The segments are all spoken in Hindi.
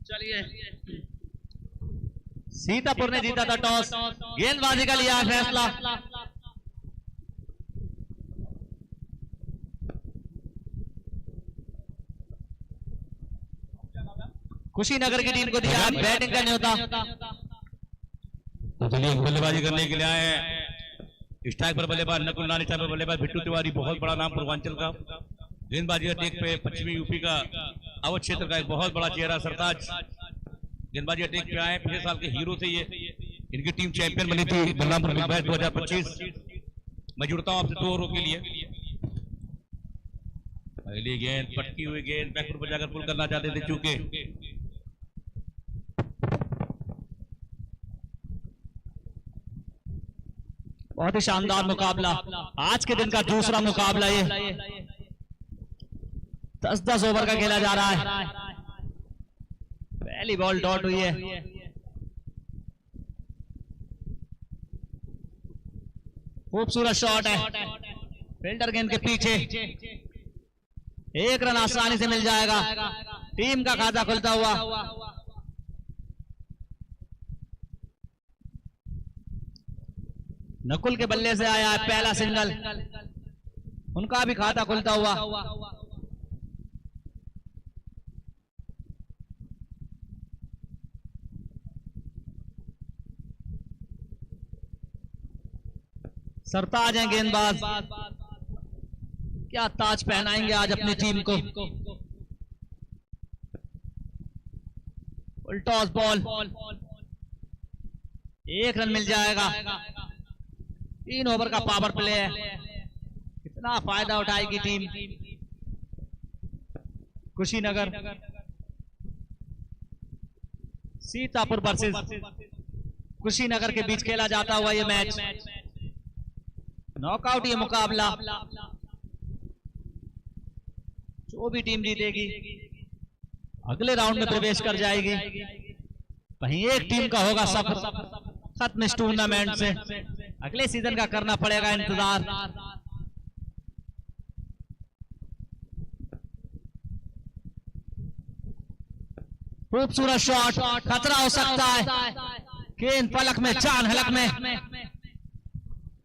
चलिए, सीतापुर ने जीता था टॉस, गेंदबाजी का लिया फैसला। कुशीनगर की टीम को दिया बैटिंग का न्योता। तो चलिए बल्लेबाजी करने के लिए आए हैं स्ट्राइक पर बल्लेबाज नकुल नानी, पर बल्लेबाज बिट्टू तिवारी, बहुत बड़ा नाम पूर्वांचल का। गेंदबाजी अटैक पे पश्चिमी यूपी का अवध क्षेत्र का एक बहुत बड़ा चेहरा सरताज गेंदबाजी अटैक पे आए। पिछले साल के हीरो थे ये, इनकी टीम चैंपियन बनी थी बलरामपुर बिग बैश 2025। मैं जुड़ता हूं आपसे 2 ओवरों के लिए। पहली गेंद पटकी हुई गेंद बैकफुट पर जाकर पुल करना चाहते थे, चूंकि बहुत ही शानदार मुकाबला, आज के दिन का दूसरा मुकाबला ये 10-10 ओवर का खेला जा रहा है। पहली बॉल डॉट हुई है, खूबसूरत शॉट है, फील्डर गेंद के पीछे, 1 रन आसानी से मिल जाएगा, टीम का खाता खुलता हुआ। नकुल के बल्ले से आया है पहला सिंगल, उनका भी खाता खुलता हुआ। सरताज हैं गेंदबाज, क्या ताज पहनाएंगे आज अपनी टीम को। टॉस बॉल, 1 रन मिल जाएगा, 3 ओवर का पावर प्ले है, कितना फायदा उठाएगी टीम। कुशीनगर सीतापुर वर्सेस कुशीनगर के बीच खेला जाता हुआ ये मैच, नॉकआउट ये मुकाबला। जो भी टीम जीतेगी अगले राउंड में प्रवेश कर जाएगी। वहीं एक टीम का होगा सफर खत्म इस टूर्नामेंट से, अगले सीजन का करना पड़ेगा इंतजार। खूबसूरत शॉट, खतरा हो सकता है, गेंद पलक में, चांद हलक में,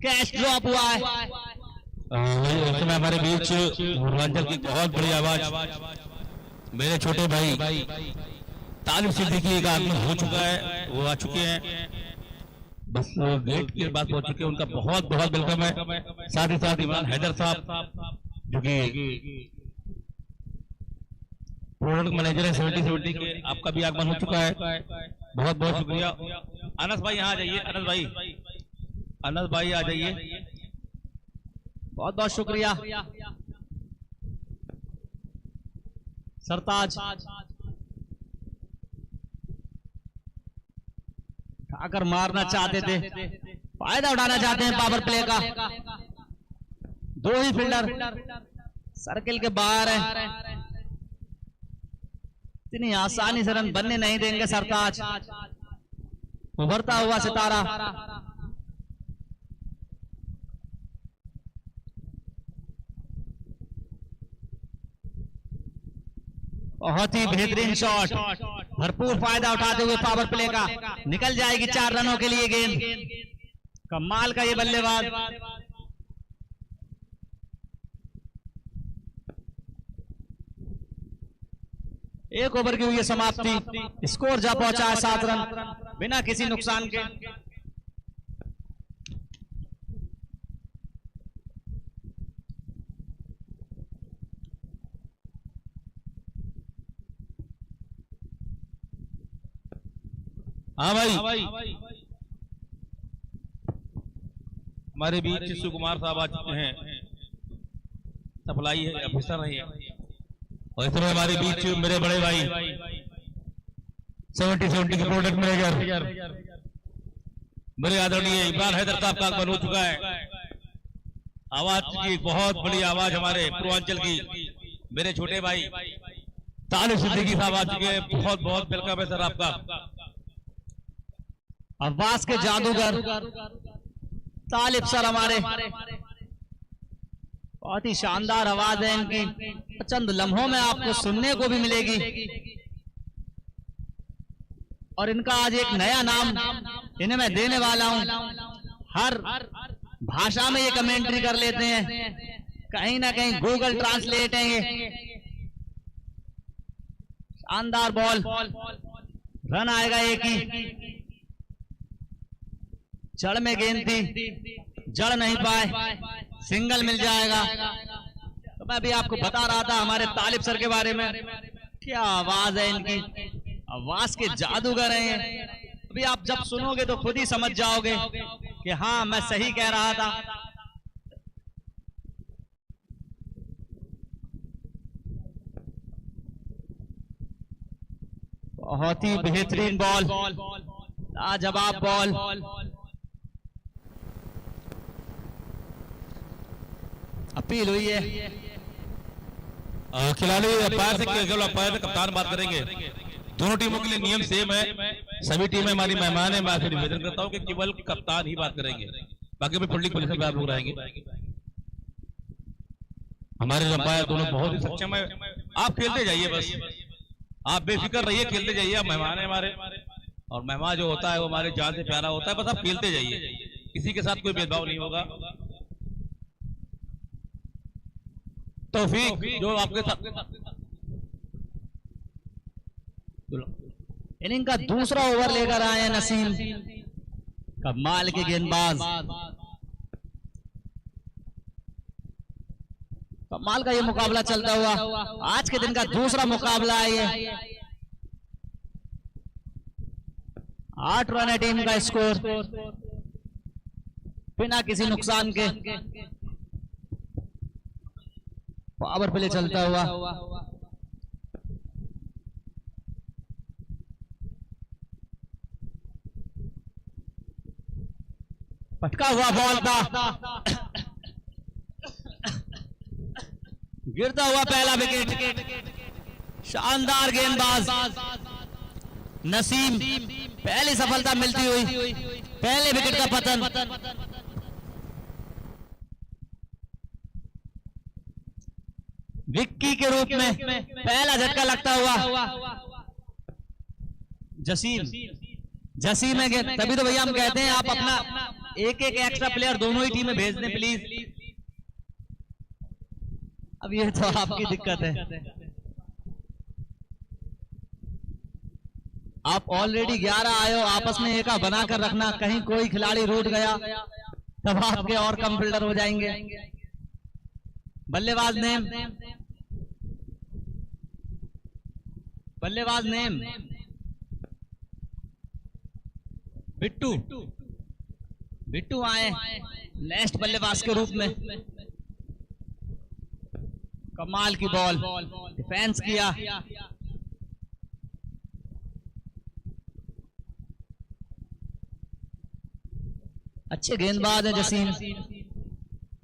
कैच ड्रॉप हुआ है। उस समय हमारे बीच पूर्वांचल की बहुत बड़ी आवाज मेरे छोटे भाई तालिब सिद्दीकी का आगमन हो चुका है, वो आ चुके हैं, बस गेट के बाद पहुंच चुके हैं, उनका बहुत बहुत वेलकम है। साथ ही साथ इमरान हैदर साहब जो कि प्रोडक्ट मैनेजर है 70-70 के, आपका भी आगमन हो चुका है, बहुत बहुत शुक्रिया। अनस भाई यहाँ आ जाइए, अनस भाई आ जाइए, बहुत बहुत शुक्रिया। सरताज आकर मारना चाहते थे, फायदा उठाना चाहते हैं पावर प्ले का। 2 ही फील्डर सर्किल के बाहर है, इतनी आसानी से रन बनने नहीं देंगे सरताज। उभरता हुआ सितारा, बहुत ही बेहतरीन शॉट, भरपूर फायदा उठाते हुए पावर प्ले का, निकल जाएगी 4 रनों के लिए गेंद। कमाल का ये बल्लेबाज, एक ओवर की हुई है समाप्ति, स्कोर जा पहुंचा है 7 रन बिना किसी नुकसान के। हाँ भाई, हमारे बीच सुकुमार साहब आ चुके हैं, सप्लाई है ऑफिसर है, और इस समय हमारे बीच मेरे बड़े भाई 70-70 के प्रोडक्ट मैनेजर मेरे आदरणीय इमरान हैदर साहब का आगमन हो चुका है। आवाज की बहुत बड़ी आवाज हमारे पूर्वांचल की मेरे छोटे भाई तालिब सिद्दीकी साहब आ चुके हैं, बहुत बहुत वेलकम है सर आपका। आवाज के जादूगर तालिब सर हमारे, बहुत ही शानदार आवाज है इनकी, चंद लम्हों में आपको सुनने को भी मिलेगी। और इनका आज एक नया नाम इन्हें मैं देने वाला हूं। हर भाषा में ये कमेंट्री कर लेते हैं, कहीं ना कहीं गूगल ट्रांसलेट है ये। शानदार बॉल, रन आएगा एक ही। जड़ में गेंद थी, जड़ नहीं पाए, सिंगल मिल जाएगा। तो मैं भी आपको बता रहा था हमारे तालिब सर के बारे में, क्या आवाज है इनकी, आवाज के जादूगर हैं। अभी आप जब सुनोगे तो खुद ही समझ जाओगे कि हाँ मैं सही कह रहा था। बहुत ही बेहतरीन बॉल, लाजवाब बॉल। अपील हुई है खिलाड़ी अंपायर से, केवल अंपायर से कप्तान बात करेंगे। दोनों टीमों के लिए नियम सेम है, सभी टीमें हमारी मेहमान है। मैं आपसे निवेदन करता हूं कि केवल कप्तान ही बात करेंगे, बाकी में फील्डिंग पोजीशन पे आप लोग रहेंगे। हमारे अंपायर दोनों बहुत ही सक्षम है। आप खेलते जाइए, बस आप बेफिक्र रहिए, खेलते जाइए। आप मेहमान है हमारे, और मेहमान जो होता है वो हमारे जान से प्यारा होता है। बस आप खेलते जाइए, किसी के साथ कोई भेदभाव नहीं होगा। तौफीक जो आपके साथ इनिंग का दूसरा ओवर लेकर आए हैं नसीम, कमाल के गेंदबाज। कमाल का ये मुकाबला चलता हुआ, आज के दिन का दूसरा मुकाबला है ये। 8 रन है टीम का स्कोर, बिना किसी नुकसान के पावर प्ले चलता हुआ। पटका हुआ बॉल था, गिरता हुआ पहला विकेट। शानदार गेंदबाज नसीम, पहली सफलता मिलती हुई, पहले विकेट का पतन। विक्की के रूप में पहला झटका लगता हुआ जसीम है। तभी तो भैया हम कहते हैं आप अपना एक एक्स्ट्रा प्लेयर दोनों ही टीम में भेज दें प्लीज। अब ये तो आपकी दिक्कत है, आप ऑलरेडी 11 आए हो, आपस में एका बनाकर रखना, कहीं कोई खिलाड़ी रूठ गया तब आपके और कम फील्डर हो जाएंगे। बल्लेबाज नेम, बल्लेबाज नेम बिट्टू। बिट्टू आए नेक्स्ट बल्लेबाज के रूप में। कमाल की बॉल, डिफेंस किया। अच्छे गेंदबाज है जसीम,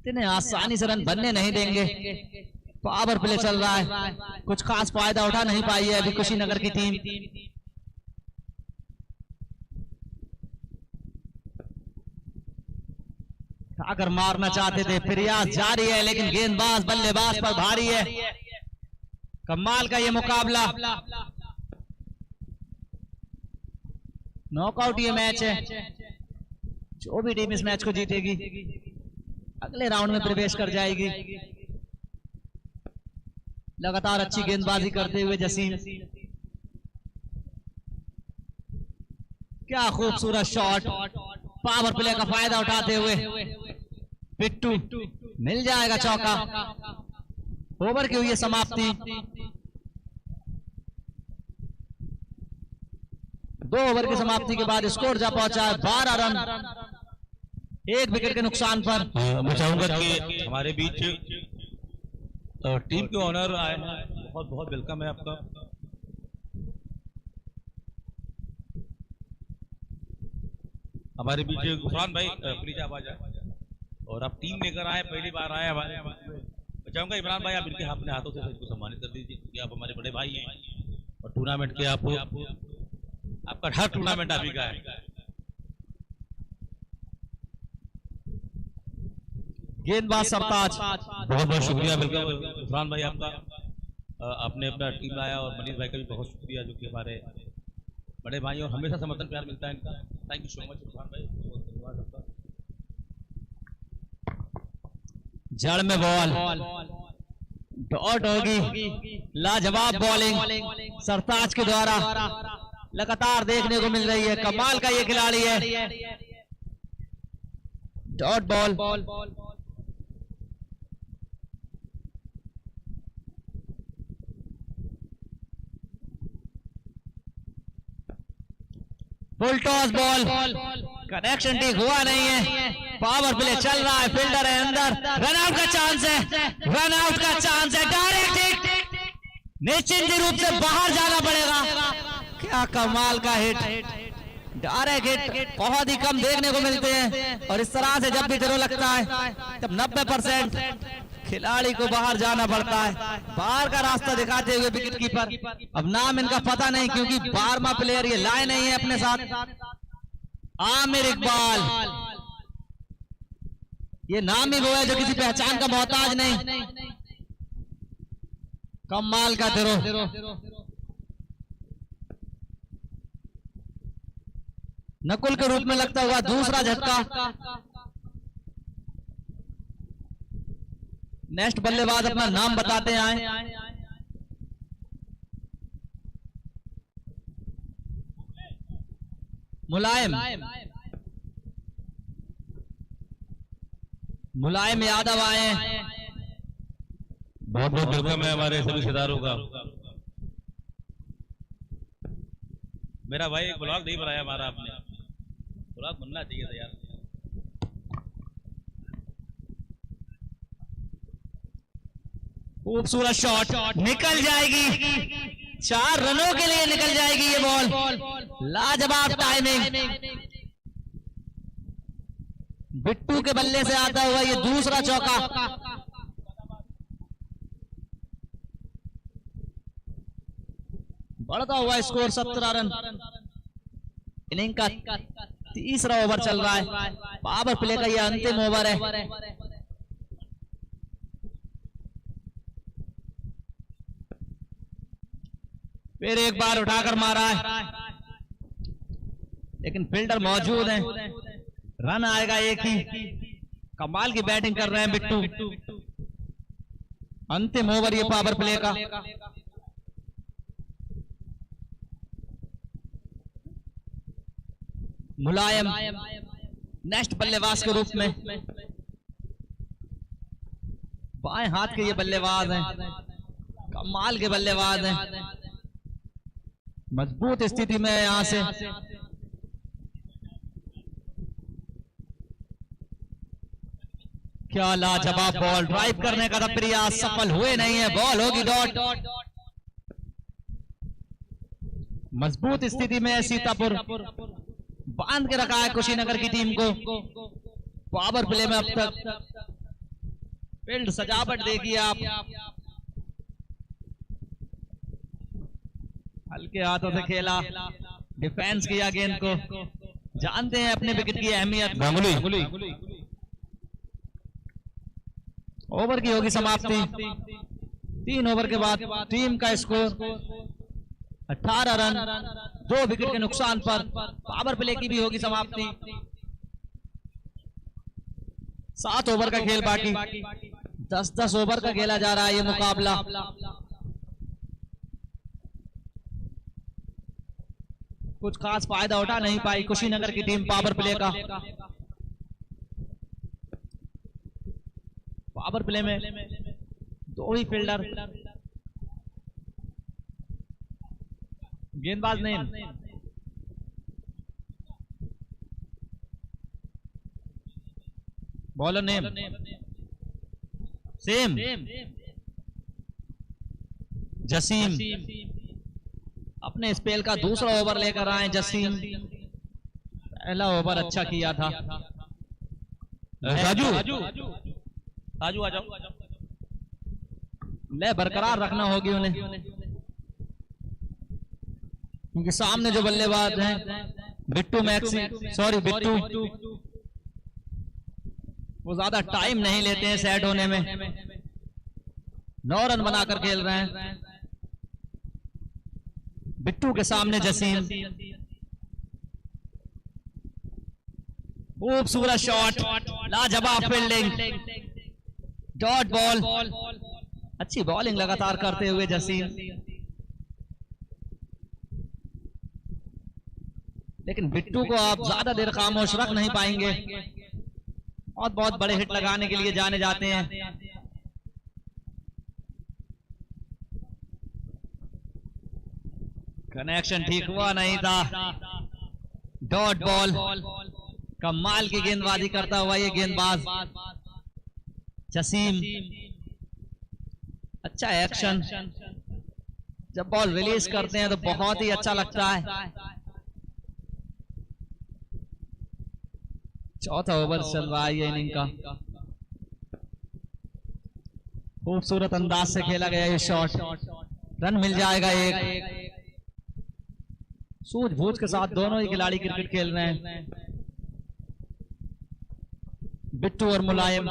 इतने आसानी से रन बनने नहीं देंगे। पावर प्ले चल रहा है, कुछ खास फायदा उठा नहीं पाई है अभी कुशीनगर की टीम। अगर मारना चाहते थे, प्रयास जारी है, लेकिन गेंदबाज बल्लेबाज पर भारी है। कमाल का ये मुकाबला, नॉकआउट ये मैच है। जो भी टीम इस मैच को जीतेगी अगले राउंड में प्रवेश कर जाएगी। लगातार अच्छी गेंदबाजी करते हुए जसीम, क्या खूबसूरत शॉट, पावर प्ले का फायदा उठाते हुए बिट्टू, मिल जाएगा चौका। ओवर की हुई है समाप्ति। 2 ओवर की समाप्ति के बाद स्कोर जा पहुंचा है 12 रन, 1 विकेट के नुकसान पर। मैं चाहूंगा कि हमारे बीच टीम के ऑनर आए हैं, बहुत बहुत वेलकम है आपका। हमारे बीच गुफरान भाई, प्लीज आप आ जाए। और आप टीम लेकर आए, पहली बार आए हमारे। मैं चाहूंगा इमरान भाई आप इनके अपने हाथों से इनको सम्मानित कर दीजिए, क्योंकि आप हमारे बड़े भाई हैं और टूर्नामेंट के आपका हर टूर्नामेंट आप ही का है। गेंदबाज सरताज, बहुत बहुत शुक्रिया, वेलकम गुफरान भाई आपका। आपने अपना टीम लाया, और मनीष भाई का भी बहुत शुक्रिया जो कि हमारे बड़े भाई और हमेशा समर्थन प्यार मिलता है इनका। Thank you so much Irfan भाई, बहुत धन्यवाद आपका। जड़ में बॉल डॉट होगी, लाजवाब बॉलिंग सरताज के द्वारा लगातार देखने को मिल रही है। कमाल का ये खिलाड़ी है। Dot ball full toss ball, connection ठीक हुआ नहीं है। पावर प्ले चल रहा है, फील्डर है अंदर, रन आउट का चांस है, रन आउट का चांस है। डायरेक्ट हिट, निश्चित रूप से बाहर जाना पड़ेगा। क्या कमाल का हिट, डायरेक्ट हिट बहुत ही कम देखने को मिलते हैं और इस तरह से जब भी थ्रो लगता है तब 90% खिलाड़ी को बाहर जाना पड़ता है। बाहर का रास्ता दिखाते हुए विकेट कीपर, अब नाम इनका पता नहीं क्योंकि 12वां प्लेयर ये लाए नहीं है अपने साथ। आमिर इकबाल, ये नाम ही वो है जो किसी पहचान का मोहताज नहीं। कमाल का थ्रो, नकुल के रूप में लगता हुआ दूसरा झटका। नेक्स्ट बल्लेबाज अपना नाम बताते आए। मुलायम यादव आए। बहुत बहुत वेलकम है हमारे सभी रिश्तेदारों का। मेरा भाई एक ब्लॉग नहीं बनाया हमारा, आपने ब्लॉग बनना चाहिए था यार। खूबसूरत शॉट, निकल जाएगी, 4 रनों के लिए निकल जाएगी ये बॉल। लाजवाब टाइमिंग, बिट्टू के बल्ले से आता हुआ ये दूसरा चौका। बढ़ता हुआ स्कोर 17 रन। इनिंग का तीसरा ओवर चल रहा है, पावर प्ले का ये अंतिम ओवर है। फिर एक बार उठाकर मारा है लेकिन फील्डर मौजूद है, रन आएगा एक ही। कमाल की बैटिंग कर रहे हैं बिट्टू। अंतिम ओवर ये पावर प्ले का। मुलायम नेक्स्ट बल्लेबाज के रूप में, बाएं हाथ के ये बल्लेबाज हैं, कमाल के बल्लेबाज हैं। मजबूत स्थिति में यहां से क्या लाजवाब बॉल, ड्राइव करने का था प्रयास, सफल हुए नहीं है। बॉल होगी डॉट। मजबूत स्थिति में सीतापुर बांध के रखा है कुशीनगर की टीम को। पावर प्ले में अब तक फील्ड सजावट देखिए आप, हल्के हाथों से खेला, डिफेंस किया गेंद को। जानते हैं अपने विकेट की अहमियत। ओवर की होगी समाप्ति। 3 ओवर के बाद टीम का स्कोर 18 रन, 2 विकेट के नुकसान पर पावर प्ले की भी होगी समाप्ति। 7 ओवर का खेल बाकी, 10-10 ओवर का खेला जा रहा है ये मुकाबला। कुछ खास फायदा उठा नहीं पाई कुशीनगर की टीम पावर प्ले का। पावर प्ले में 2 ही फील्डर, गेंदबाज name, bowler name same, Jasim अपने स्पेल का दूसरा ओवर लेकर आए। जसीम पहला ओवर अच्छा किया था। राजू आ जाओ, ले बरकरार रखना होगी उन्हें क्योंकि सामने जो बल्लेबाज हैं बिट्टू बिट्टू वो ज्यादा टाइम नहीं लेते हैं सेट होने में। 9 रन बनाकर खेल रहे हैं। बिट्टू के सामने जसीम, खूबसूरत शॉट, लाजवाब फील्डिंग, डॉट बॉल। अच्छी बॉलिंग लगातार करते हुए जसीम, लेकिन बिट्टू को आप ज्यादा देर खामोश रख नहीं पाएंगे। बहुत बहुत बड़े हिट लगाने के लिए जाने जाते हैं। कनेक्शन ठीक हुआ नहीं था। डॉट बॉल, कमाल की गेंदबाजी करता हुआ ये गेंदबाज जसीम। अच्छा एक्शन, जब बॉल रिलीज करते हैं तो बहुत ही अच्छा लगता है। चौथा ओवर चल रहा है ये इनिंग का। खूबसूरत अंदाज से खेला गया ये शॉट, रन मिल जाएगा एक। सूझबूझ के साथ दोनों ही खिलाड़ी क्रिकेट खेल रहे हैं, बिट्टू और मुलायम।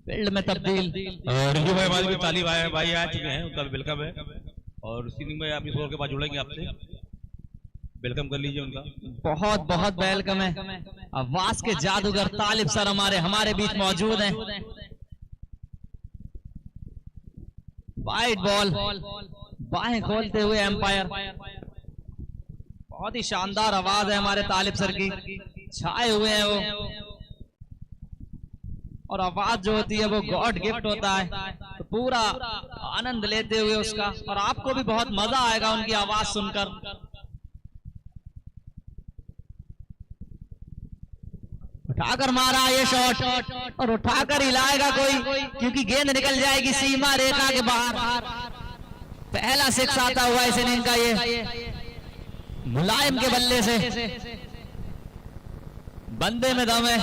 फील्ड में तब्दील, और रिजू भाई हमारी भी ताली भाई आ चुके हैं, उनका वेलकम है। और इस इनिंग में आप इस ओवर के बाद जुड़ेंगे, आपसे वेलकम कर लीजिए उनका। बहुत बहुत वेलकम है। आवाज के जादूगर तालिब सर हमारे बीच मौजूद हैं। वाइड बॉल, बाहें खोलते हुए एम्पायर। बहुत ही शानदार आवाज है हमारे तालिब सर की, छाए हुए हैं वो। और आवाज जो होती है वो गॉड गिफ्ट होता है, तो पूरा आनंद लेते हुए उसका, और आपको भी बहुत मजा आएगा उनकी आवाज सुनकर। उठाकर मारा ये शॉट, और उठाकर हिलाएगा कोई, क्योंकि गेंद निकल जाएगी सीमा रेखा के बाहर। पहला सिक्स आता हुआ इस इनिंग का ये मुलायम के बल्ले से। बंदे में दम है,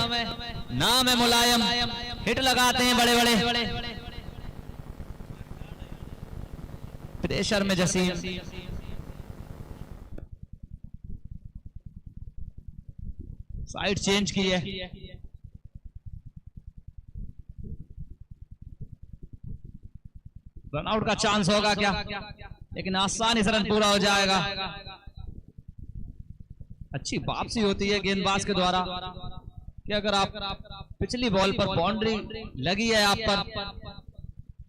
नाम है मुलायम, हिट लगाते हैं बड़े बड़े। प्रेशर में जसीम, साइड चेंज की है। रनआउट का चांस होगा क्या, लेकिन आसानी से रन पूरा हो जाएगा। अच्छी वापसी होती है गेंदबाज के द्वारा कि अगर आप पिछली बॉल पर बाउंड्री लगी है आप पर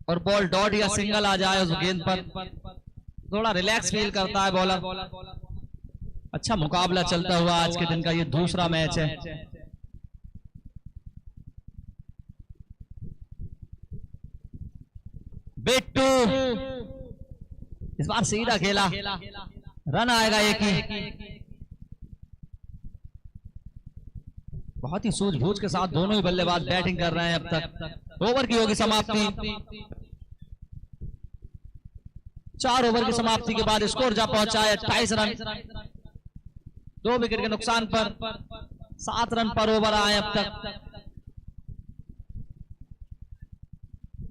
और बॉल डॉट या सिंगल आ जाए उस गेंद पर, थोड़ा रिलैक्स फील करता है बॉलर। अच्छा मुकाबला चलता हुआ आज के दिन का ये दूसरा मैच है। बिट्टू इस बार सीधा खेला, रन आएगा एक ही। बहुत ही सूझबूझ के साथ दोनों ही बल्लेबाज बैटिंग कर रहे हैं अब तक। ओवर की होगी समाप्ति। 4 ओवर की समाप्ति के बाद स्कोर जा पहुंचा है 28 रन। 2 विकेट के नुकसान पर 7 रन पर ओवर आए अब तक।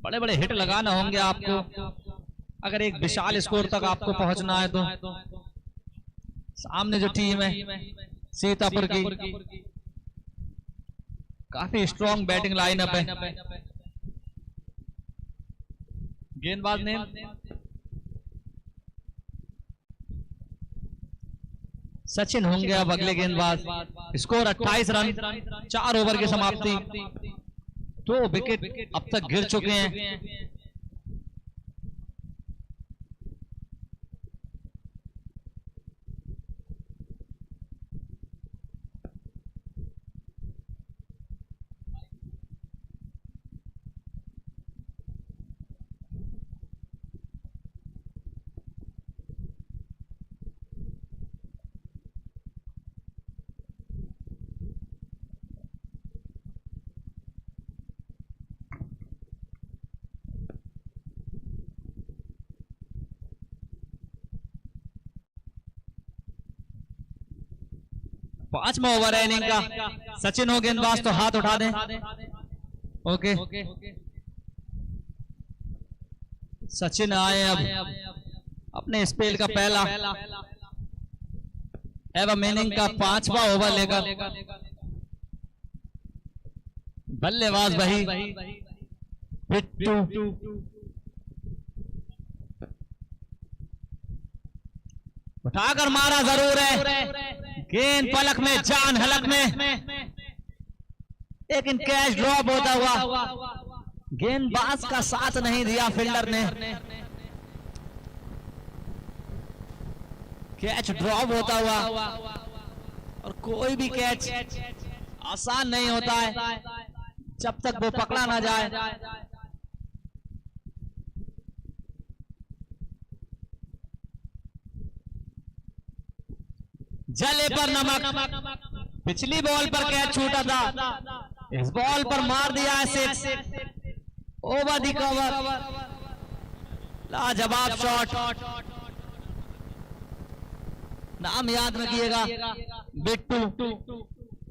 बड़े बड़े हिट लगाना होंगे आपको अगर एक विशाल स्कोर तक आपको पहुंचना है तो। सामने जो टीम है सीतापुर की, काफी स्ट्रॉन्ग बैटिंग लाइनअप है। गेंदबाज ने सचिन होंगे अब अगले गेंदबाज। स्कोर 28 रन, 4 ओवर की समाप्ति। 2 विकेट अब तक गिर चुके हैं। पांचवा ओवर है इनिंग का। सचिन हो गेंदबाज तो हाथ उठा दें। ओके, सचिन आए अब अपने स्पेल का पहला एवं इनिंग का 5वां ओवर लेकर। बल्लेबाज वही बिट्टू। उठाकर मारा जरूर है, गेंद पलक में, जान हलक में, लेकिन कैच ड्रॉप होता हुआ, गेंदबाज का साथ नहीं दिया फील्डर ने, कैच ड्रॉप होता हुआ। और कोई भी कैच आसान नहीं होता है जब तक वो पकड़ा ना जाए। जले पर नमक, पिछली बॉल पर कैच छूटा था, इस बॉल पर मार दिया है सिक्स, ओवर द कवर, लाजवाब शॉट। नाम याद रखिएगा बिट्टू,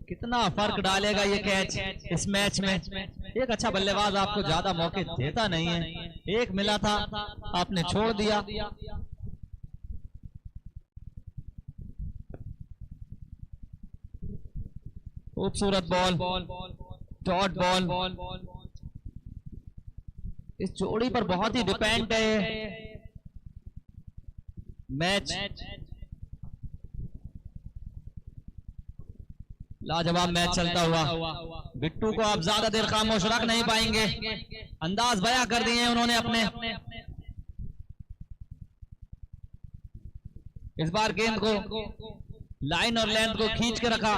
कितना फर्क डालेगा ये कैच इस मैच में। एक अच्छा बल्लेबाज आपको ज्यादा मौके देता नहीं है, एक मिला था आपने छोड़ दिया। खूबसूरत बॉल, डॉट बॉल। इस जोड़ी पर बहुत ही डिपेंड है मैच। लाजवाब मैच चलता हुआ, बिट्टू को आप ज्यादा देर खामोश रख नहीं पाएंगे, अंदाज बयां कर दिए उन्होंने अपने। इस बार गेंद को लाइन और लेंथ को खींच के रखा,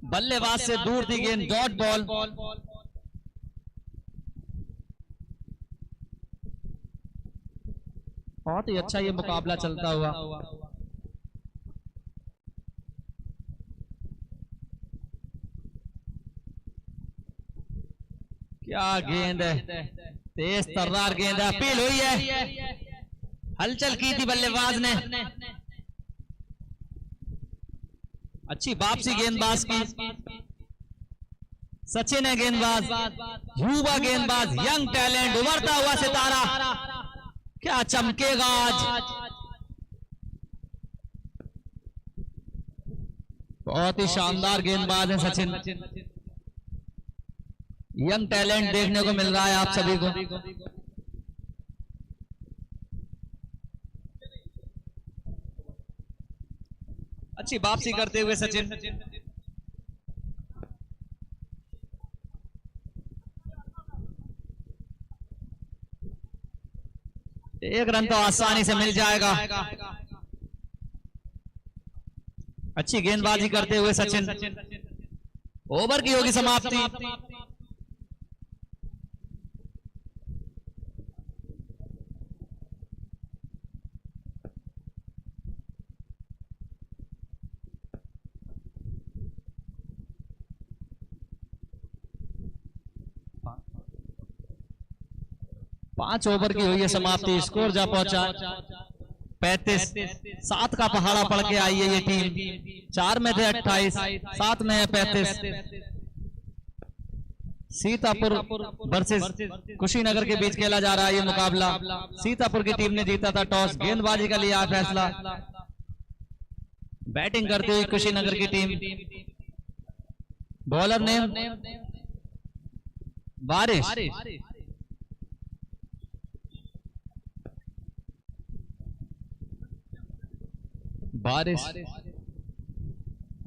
बल्लेबाज से दूर थी गेंद, डॉट बॉल। बहुत ही अच्छा ये मुकाबला चलता हुआ। क्या गेंद है, तेज तर्रार गेंद है, अपील हुई है, हलचल की थी बल्लेबाज ने। अच्छी वापसी गेंदबाज की, सचिन है गेंदबाज, युवा गेंदबाज, यंग टैलेंट, उभरता हुआ सितारा, क्या चमकेगा आज। बहुत ही शानदार गेंदबाज है सचिन, यंग टैलेंट देखने को मिल रहा है आप सभी को। अच्छी वापसी करते हुए सचिन, एक रन तो आसानी से मिल जाएगा। अच्छी गेंदबाजी करते हुए सचिन, ओवर की होगी समाप्ति। पांच ओवर की हुई है समाप्ति, स्कोर जा पहुंचा 35। 7 का पहाड़ा पड़ के आई है ये टीम, 4 में थे 28, 7 में है 35। सीतापुर वर्सेस कुशीनगर के बीच खेला जा रहा है ये मुकाबला। सीतापुर की टीम ने जीता था टॉस, गेंदबाजी का लिया फैसला। बैटिंग करते हुए कुशीनगर की टीम, बॉलर ने बारिश,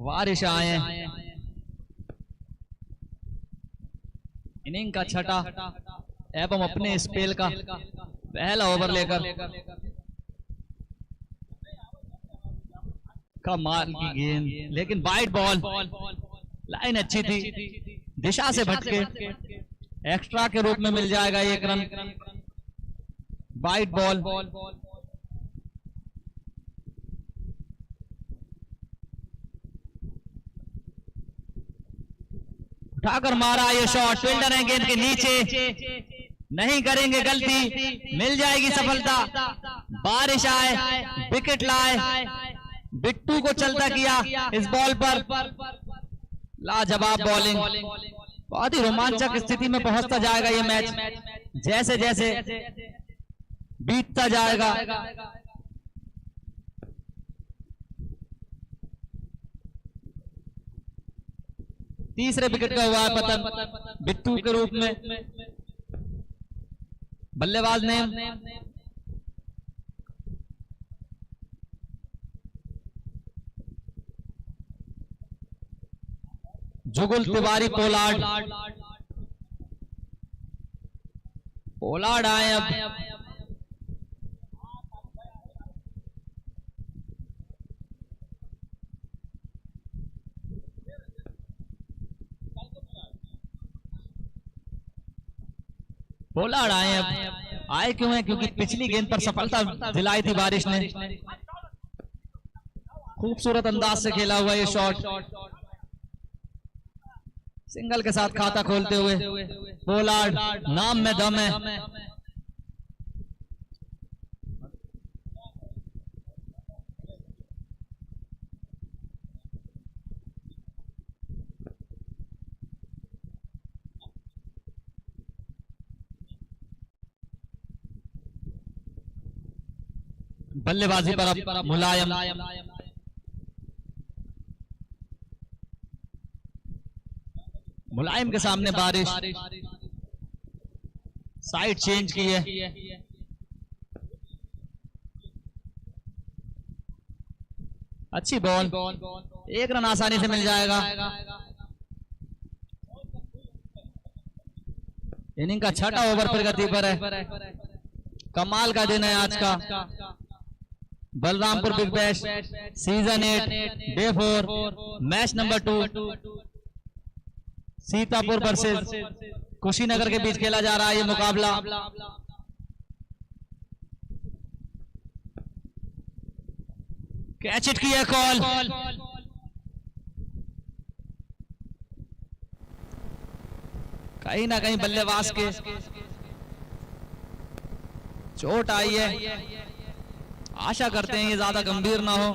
बारिश आए। इनिंग का छठा एवं अपने स्पेल का पहला ओवर लेकर कमाल की गेंद, लेकिन वाइड बॉल, लाइन अच्छी थी, दिशा से भटके, एक्स्ट्रा के रूप में मिल जाएगा 1 रन। वाइड बॉल, उठाकर मारा ये शॉट, फील्डर है गेंद के नीचे, नहीं करेंगे गलती, मिल जाएगी सफलता। बारिश आए, विकेट लाए, बिट्टू को चलता किया इस बॉल पर, लाजवाब बॉलिंग। बहुत ही रोमांचक स्थिति में पहुंचता जाएगा ये मैच, जैसे जैसे बीतता जाएगा। तीसरे विकेट का हुआ है पतन बिट्टू के रूप में। बल्लेबाज ने जुगुल तिवारी पोलार्ड। पोलार्ड आए अब। पोलार्ड आए अब। आए क्यों है? क्योंकि पिछली गेंद पर सफलता दिलाई थी बारिश ने। खूबसूरत अंदाज से खेला हुआ ये शॉट, सिंगल के साथ खाता खोलते हुए पोलार्ड, नाम में दम है। बल्लेबाजी पर अब मुलायम। मुलायम के सामने बारिश। साइड चेंज की है। अच्छी बॉल, एक रन आसानी से मिल जाएगा। इनिंग का छठा ओवर प्रगति पर है। कमाल का दिन है आज का। Balrampur Big bash season 8 day 4 match number 2 Sitapur versus Kushinagar के बीच खेला जा रहा है ये मुकाबला। कैच इट की है कॉल। कहीं ना कहीं बल्लेबाज के चोट आई है। आशा करते हैं ये ज्यादा गंभीर ना हो।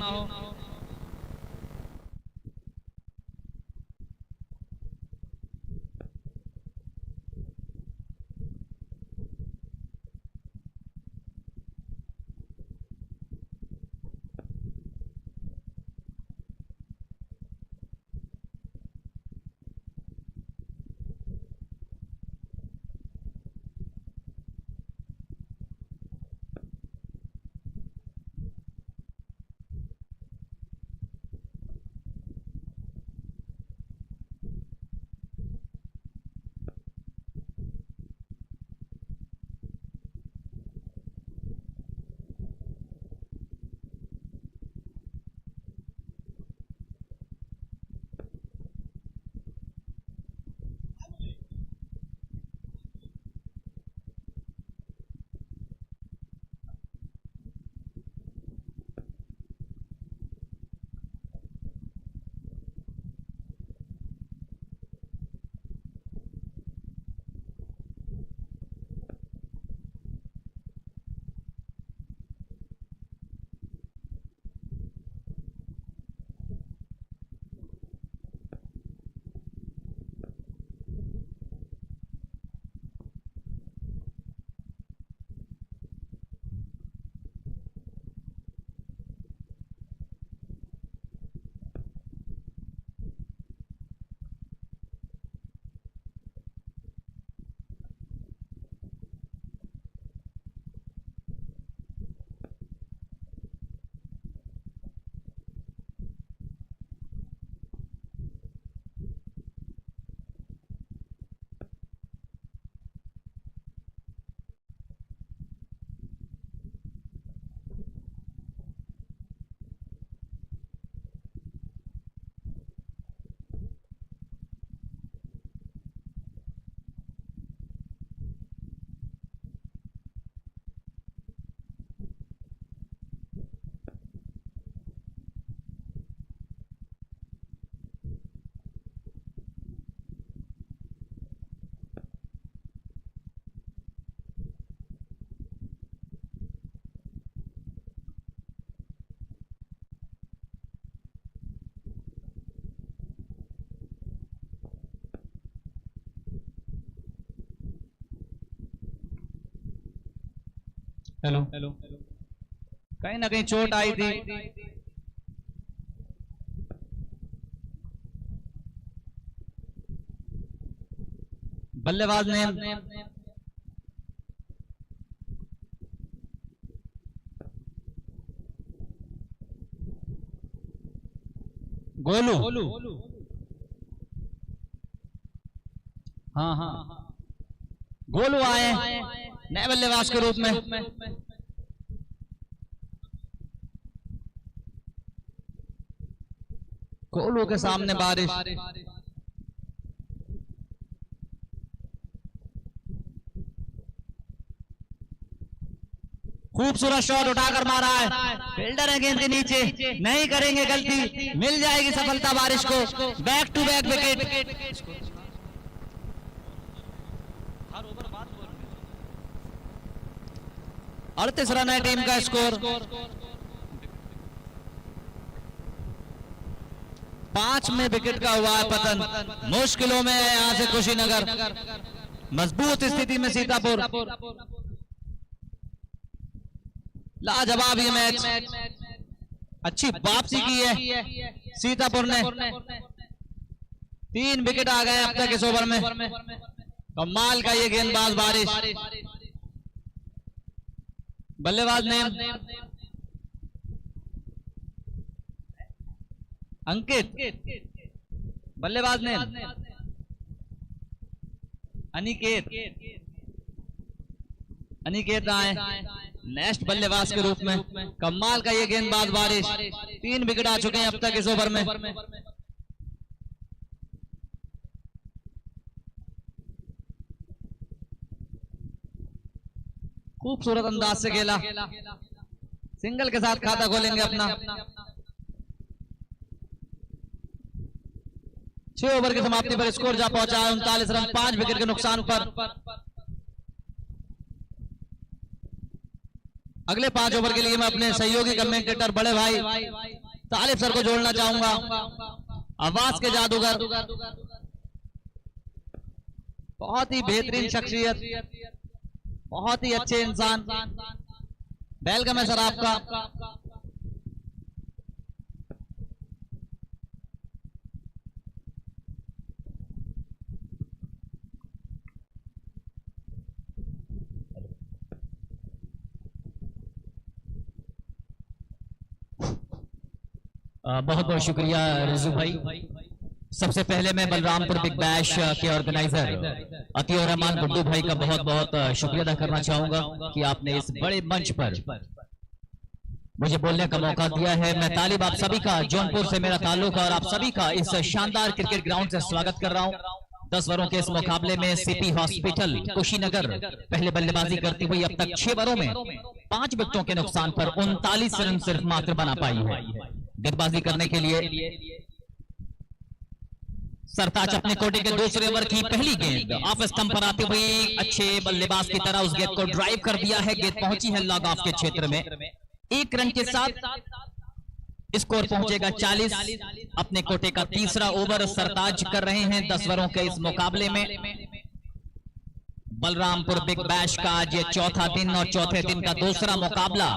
हेलो, कहीं ना कहीं चोट आई थी। बल्लेबाज ने गोलू हाँ हाँ, गोलू आए नए बल्लेबाज के रूप में। गोलू के सामने बारिश। खूबसूरत शॉट उठाकर मारा है, फील्डर है गेंद के नीचे, नहीं करेंगे गलती, मिल जाएगी सफलता बारिश को। Back to back wicket. 38 run है टीम का स्कोर। 5 में विकेट का हुआ है पतन। मुश्किलों में है यहां से कुशीनगर, मजबूत स्थिति में सीतापुर। लाजवाब ये मैच, अच्छी वापसी की है सीतापुर ने। 3 विकेट आ गए अब तक इस ओवर में। कमाल का ये गेंदबाज बारिश। बल्लेबाज ने अंकित, बल्लेबाज ने अनिकेत। अनिकेत आए नेक्स्ट बल्लेबाज के रूप में। कमाल का ये गेंदबाज बारिश। 3 विकेट आ चुके हैं अब तक इस ओवर में। खूबसूरत अंदाज से खेला, सिंगल के साथ खाता खोलेंगे अपना। 6 ओवर की समाप्ति पर स्कोर जा पहुंचा है 39 रन 5 विकेट के नुकसान पर। अगले 5 ओवर के लिए मैं अपने सहयोगी कमेंटेटर बड़े भाई तालिब सर को जोड़ना चाहूंगा। आवाज के जादूगर, बहुत ही बेहतरीन शख्सियत, बहुत ही अच्छे इंसान। वेलकम है सर आपका। बहुत बहुत शुक्रिया रिजू भाई। सबसे पहले मैं बलरामपुर बिग बैश के ऑर्गेनाइजर अतिउर रहमान गुड्डू भाई का बहुत बहुत शुक्रिया अदा करना चाहूंगा कि आपने इस बड़े मंच पर मुझे बोलने का मौका दिया है। मैं तालिब आप सभी का, जौनपुर से मेरा ताल्लुक और आप सभी का इस शानदार क्रिकेट ग्राउंड से स्वागत कर रहा हूं। 10 ओवरों के इस मुकाबले में सीपी हॉस्पिटल कुशीनगर पहले बल्लेबाजी करती हुई अब तक 6 ओवरों में 5 विकेटों के नुकसान पर 39 रन सिर्फ मात्र बना पाई है। गेंदबाजी करने के लिए सरताज अपने कोटे के दूसरे ओवर की पहली गेंद ऑफ स्टंप पर आते हुए अच्छे बल्लेबाज की तरह उस गेंद को ड्राइव कर दिया है। गेंद पहुंची है लॉग ऑफ के क्षेत्र में। 1 रन के साथ स्कोर पहुंचेगा 40। अपने कोटे का तीसरा ओवर सरताज कर रहे हैं 10 ओवरों के इस मुकाबले में। बलरामपुर बिग बैश का आज ये चौथा दिन और चौथे दिन का दूसरा मुकाबला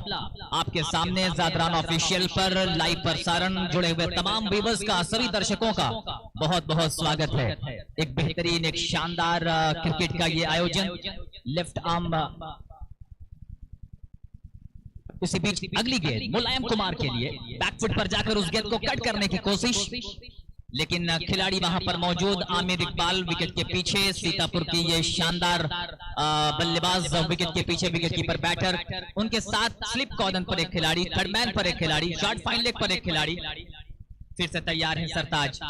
आपके सामने ज़ादरान ऑफिशियल पर लाइव प्रसारण जुड़े हुए तमाम व्यूअर्स का, सभी दर्शकों का बहुत बहुत स्वागत है। एक बेहतरीन, एक शानदार क्रिकेट का ये आयोजन। लेफ्ट आर्म, इसी बीच अगली गेंद मुलायम कुमार के लिए बैकफुट पर जाकर उस गेंद को कट करने की कोशिश, लेकिन खिलाड़ी वहां पर मौजूद आमिर इकबाल विकेट के पीछे। सीतापुर की ये शानदार बल्लेबाज विकेट के पीछे, विकेट कीपर बैटर, उनके साथ स्लिप कॉर्नर पर एक खिलाड़ी, थर्ड मैन पर एक खिलाड़ी, शॉर्ट फाइन लेग पर एक खिलाड़ी। फिर से तैयार है सरताज।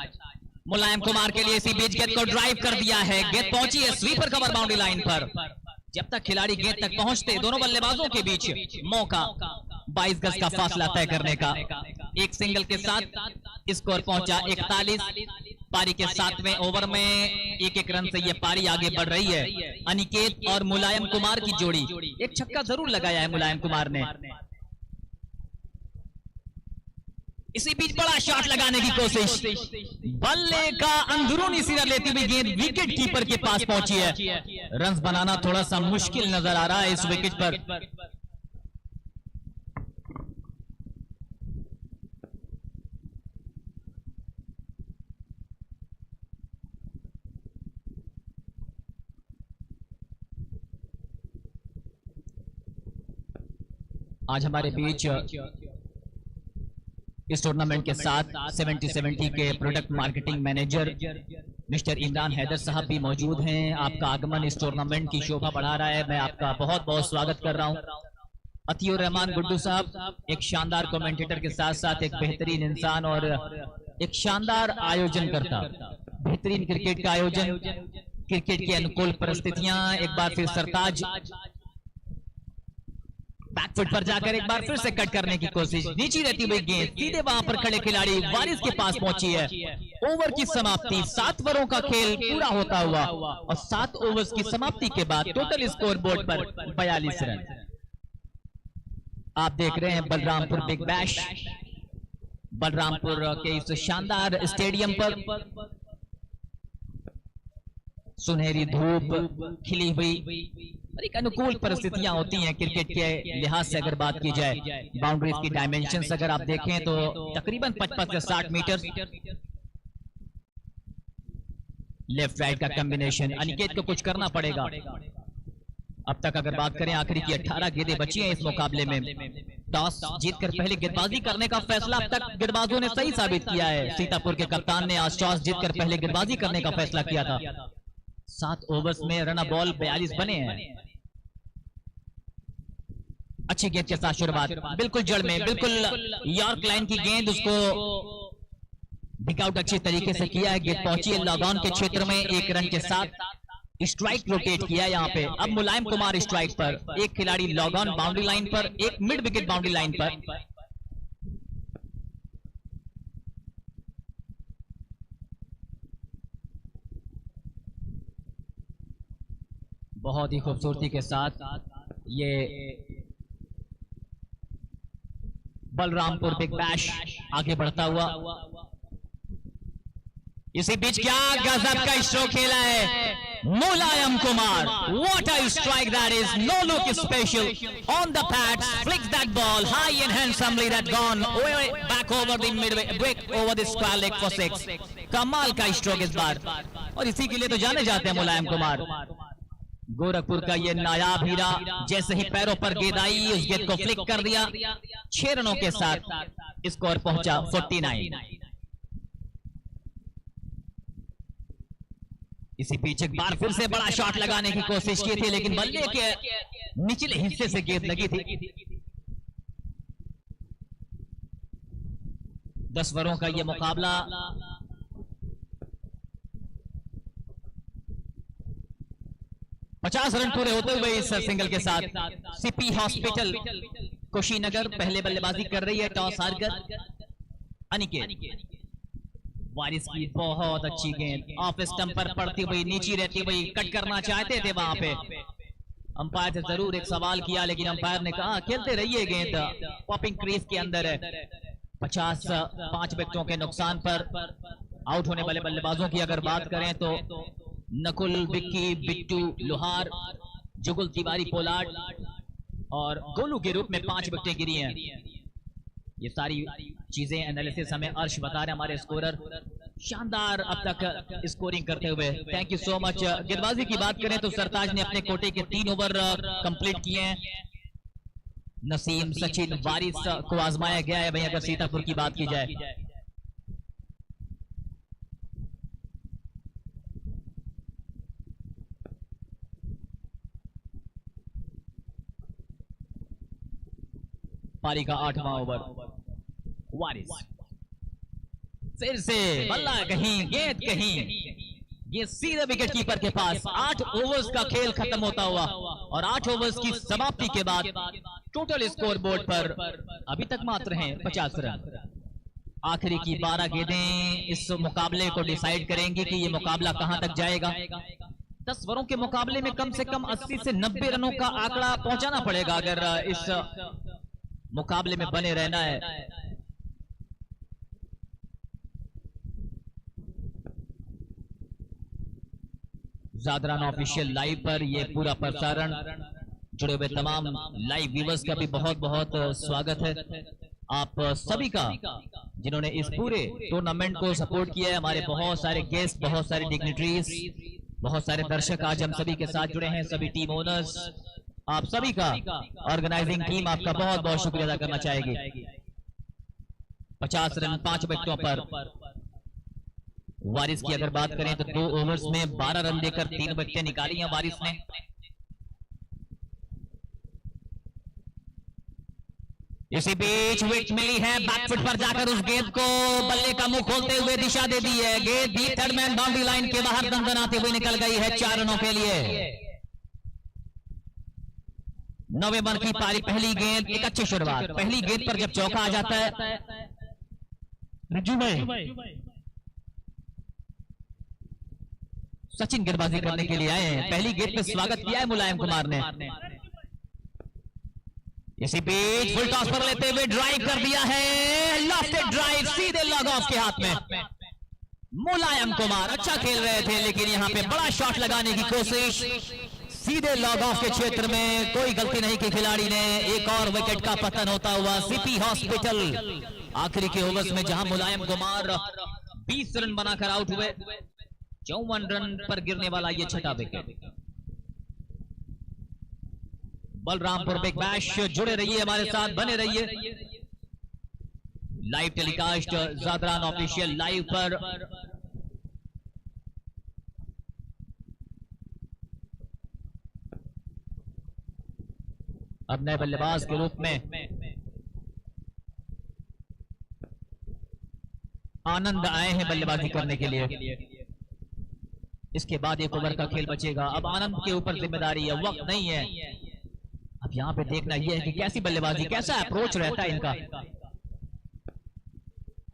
मुलायम कुमार के लिए इसी बीच गेंद को ड्राइव कर दिया है। गेंद पहुंची है स्वीपर कवर बाउंड्री लाइन पर। जब तक खिलाड़ी गेंद तक पहुंचते दोनों बल्लेबाजों के बीच मौका 22 गज का फासला तय करने का। एक सिंगल के साथ स्कोर पहुंचा 41। पारी के 7वें ओवर में 1-1 रन से ये पारी आगे बढ़ रही है। अनिकेत और मुलायम कुमार की जोड़ी, एक छक्का जरूर लगाया है मुलायम कुमार ने। इसी बीच बड़ा शॉट लगाने की कोशिश, बल्ले का अंदरूनी सिरा लेती हुई गेंद विकेट कीपर के पास पहुंची है। रन बनाना थोड़ा सा मुश्किल नजर आ रहा है इस विकेट पर। आज हमारे बीच इस टूर्नामेंट के साथ 70-70 के product marketing manager mister Imran Haider साहब भी मौजूद हैं। आपका आगमन इस टूर्नामेंट की शोभा बढ़ा रहा है। मैं आपका बहुत बहुत स्वागत कर रहा हूं। अतियुर रहमान गुड्डू साहब एक शानदार कमेंटेटर के साथ साथ एक बेहतरीन इंसान और एक शानदार आयोजन करता, बेहतरीन क्रिकेट का आयोजन, क्रिकेट की अनुकूल परिस्थितियां। एक बार फिर सरताज बैकफुट पर जाकर एक बार फिर से कट करने की कोशिश, नीचे रहती हुई गेंद सीधे वहां पर खड़े खिलाड़ी वारिस के पास पहुंची है। ओवर की समाप्ति, 7 ओवरों का खेल पूरा होता हुआ और 7 ओवर्स की समाप्ति के बाद टोटल स्कोर बोर्ड पर 42 रन। आप देख रहे हैं बलरामपुर बिग बैश, बलरामपुर के इस शानदार स्टेडियम पर सुनहरी धूप खिली हुई और एक अनुकूल परिस्थितियां होती हैं क्रिकेट के लिहाज से। अगर बात की जाए बाउंड्रीज की डायमेंशंस अगर आप देखें तो तकरीबन 55 से 60 मीटर लेफ्ट राइट का कॉम्बिनेशन। अनिकेत को कुछ करना पड़ेगा। अब तक अगर बात करें आखिरी की 18 गेंदें बची हैं इस मुकाबले में। टॉस जीतकर पहले गेंदबाजी करने का फैसला अब तक गेंदबाजों ने सही साबित किया है। सीतापुर के कप्तान ने आज टॉस जीतकर पहले गेंदबाजी करने का फैसला किया था। 7 ओवर्स में रन बॉल 42 बने हैं। अच्छी गेंद के साथ शुरुआत, बिल्कुल जड़ में, बिल्कुल यॉर्क लाइन की गेंद, उसको पिकआउट अच्छी तरीके से किया है। गेंद पहुंची है लॉग ऑन के क्षेत्र में। 1 रन के साथ स्ट्राइक रोटेट किया है यहाँ पे। अब मुलायम कुमार स्ट्राइक पर, एक खिलाड़ी लॉग ऑन बाउंड्री लाइन पर, एक मिड विकेट बाउंड्री लाइन पर। बहुत ही खूबसूरती के साथ ये बलरामपुर बिग बैश आगे बढ़ता हुआ। इसी बीच क्या गजब का स्ट्रोक खेला है Mulayam Kumar. What a strike that is, no look special on the pads, flicks that ball high and handsomely, that gone back over the mid, break over the square leg for 6। कमाल का स्ट्रोक इस बार, और इसी के लिए तो जाने जाते हैं मुलायम कुमार। गोरखपुर का ये नायाब हीरा जैसे ही पैरों पर गेंद आई उस गेंद को फ्लिक कर दिया। 6 रनों के साथ स्कोर पहुंचा 49। इसी बीच एक बार फिर से बड़ा शॉट लगाने की कोशिश की थी लेकिन बल्ले के निचले हिस्से से गेंद लगी थी। 10 ओवरों का यह मुकाबला। पचास रन पूरे होते हुए इस सिंगल के साथ सीपी हॉस्पिटल कुशीनगर पहले बल्लेबाजी कर रही है टॉस हारकर। अनिकेत, वारिस की बहुत अच्छी गेंद ऑफ स्टंप पर पड़ती हुई, नीचे रहती हुई, कट करना चाहते थे वहां पे। अंपायर से जरूर एक सवाल किया लेकिन अंपायर ने कहा खेलते रहिए, गेंद पॉपिंग क्रीज के अंदर है। 5 विकेटों के नुकसान पर आउट होने वाले बल्लेबाजों की अगर बात करें तो नकुल, विक्की, बिट्टू, लोहार, जुगुल तिवारी, पोलार्ड और गोलू के रूप में 5 विकेटें गिरी हैं। ये सारी चीजें एनालिसिस हमें अर्श बता रहे हैं, हमारे स्कोरर शानदार अब तक स्कोरिंग करते हुए। Thank you so much. गेंदबाजी की बात करें तो सरताज ने अपने कोटे के 3 ओवर कंप्लीट किए हैं। नसीम, सचिन, वारिस को आजमाया गया है। वहीं अगर सीतापुर की बात की जाए पारी का 8वां ओवर, वारिस फिर से बल्ला कहीं, गेंद कहीं, ये सीधे विकेट कीपर के पास। 8 ओवर्स का खेल खत्म होता हुआ और 8 ओवर्स की समाप्ति के बाद टोटल स्कोर बोर्ड पर अभी तक मात्र हैं 50 रन। आखिरी की 12 गेंदें इस मुकाबले को डिसाइड करेंगी कि ये मुकाबला कहां तक जाएगा। 10 ओवरों के मुकाबले में कम से कम 80 से 90 रनों का आंकड़ा पहुंचाना पड़ेगा अगर इस मुकाबले में बने रहना है। जादरान ऑफिशियल लाइव पर यह पूरा प्रसारण, जुड़े हुए तमाम लाइव व्यूअर्स का भी बहुत बहुत स्वागत है। आप सभी का जिन्होंने इस पूरे टूर्नामेंट को सपोर्ट किया है। हमारे बहुत सारे गेस्ट, बहुत सारे डिग्निटरीज, बहुत सारे दर्शक आज हम सभी के साथ जुड़े हैं। सभी टीम ओनर्स, आप सभी का, ऑर्गेनाइजिंग टीम आपका बहुत बहुत शुक्रिया अदा करना चाहेगी। 50 रन 5 विकेटों पर वारिस की अगर बात करें तो 2 ओवर्स में 12 रन देकर 3 विकेटें निकाली हैं वारिस ने। इसी बीच विकेट मिली है, बैकफुट पर जाकर उस गेंद को बल्ले का मुंह खोलते हुए दिशा दे दी है। गेंद दी थर्ड मैन बाउंड्री लाइन के बाहर दंदनाते हुए निकल गई है 4 रनों के लिए। नवंबर की पारी, पहली गेंद एक अच्छी शुरुआत। पहली गेंद पर जब चौका आ जाता है रज्जू भाई, सचिन गेंदबाजी करने के लिए आए हैं। पहली गेंद पे स्वागत किया है मुलायम कुमार ने। इसी बीच फुल टॉस पर लेते हुए ड्राइव कर दिया है, लॉफ्टेड ड्राइव सीधे लॉग ऑफ के हाथ में। मुलायम कुमार अच्छा खेल रहे थे, लेकिन यहां पे बड़ा शॉट लगाने की कोशिश, सीधे लॉग ऑफ के क्षेत्र में कोई गलती नहीं की खिलाड़ी ने। एक और विकेट का पतन होता हुआ सीपी हॉस्पिटल आखिरी के ओवर्स में, जहां मुलायम कुमार 20 रन बनाकर आउट हुए। 54 रन पर गिरने वाला ये छठा विकेट। बलरामपुर बिग बैश, जुड़े रहिए हमारे साथ, बने रहिए। Live telecast Zadran official live पर अब नए बल्लेबाज के रूप में आनंद आए हैं बल्लेबाजी करने के लिए। इसके बाद 1 ओवर का खेल बचेगा। अब आनंद के ऊपर जिम्मेदारी है, वक्त नहीं है। अब यहां पे देखना यह है कि कैसी बल्लेबाजी, कैसा अप्रोच रहता है इनका।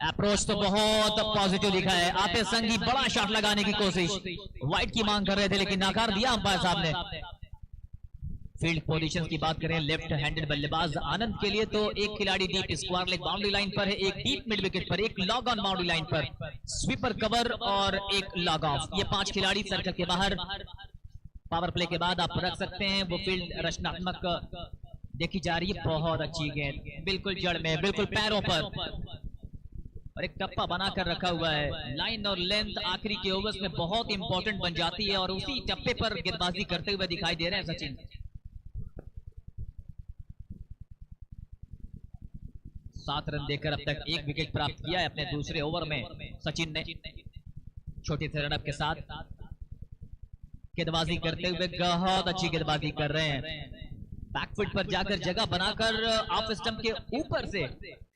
अप्रोच तो बहुत पॉजिटिव दिखा है। आपे संघी बड़ा शॉट लगाने की कोशिश, वाइड की मांग कर रहे थे लेकिन नकार दिया अंपायर साहब ने। फील्ड पोजीशन की बात करें, लेफ्ट हैंडेड बल्लेबाज आनंद के लिए तो एक खिलाड़ी deep square leg boundary line पर है, एक डीप मिड विकेट पर, एक लॉग ऑन बाउंड्री लाइन पर, स्वीपर कवर और एक लॉग ऑफ। ये 5 खिलाड़ी सर्कल के बाहर। पावर प्ले के बाद आप रख सकते हैं। वो फील्ड रचनात्मक देखी जा रही है, बहुत अच्छी गेंद, बिल्कुल जड़ में, बिल्कुल पैरों पर, और एक टप्पा बनाकर रखा हुआ है। लाइन और लेंथ आखिरी के ओवर्स में बहुत इंपॉर्टेंट बन जाती है, और उसी टप्पे पर गेंदबाजी करते हुए दिखाई दे रहे हैं सचिन। 7 रन देकर अब तक 1 विकेट प्राप्त किया है अपने दूसरे ओवर में सचिन ने। छोटे से रनअप के साथ गेंदबाजी करते हुए बहुत अच्छी गेंदबाजी कर रहे हैं। बैकफुट पर जाकर जगह बनाकर ऑफ स्टंप के ऊपर से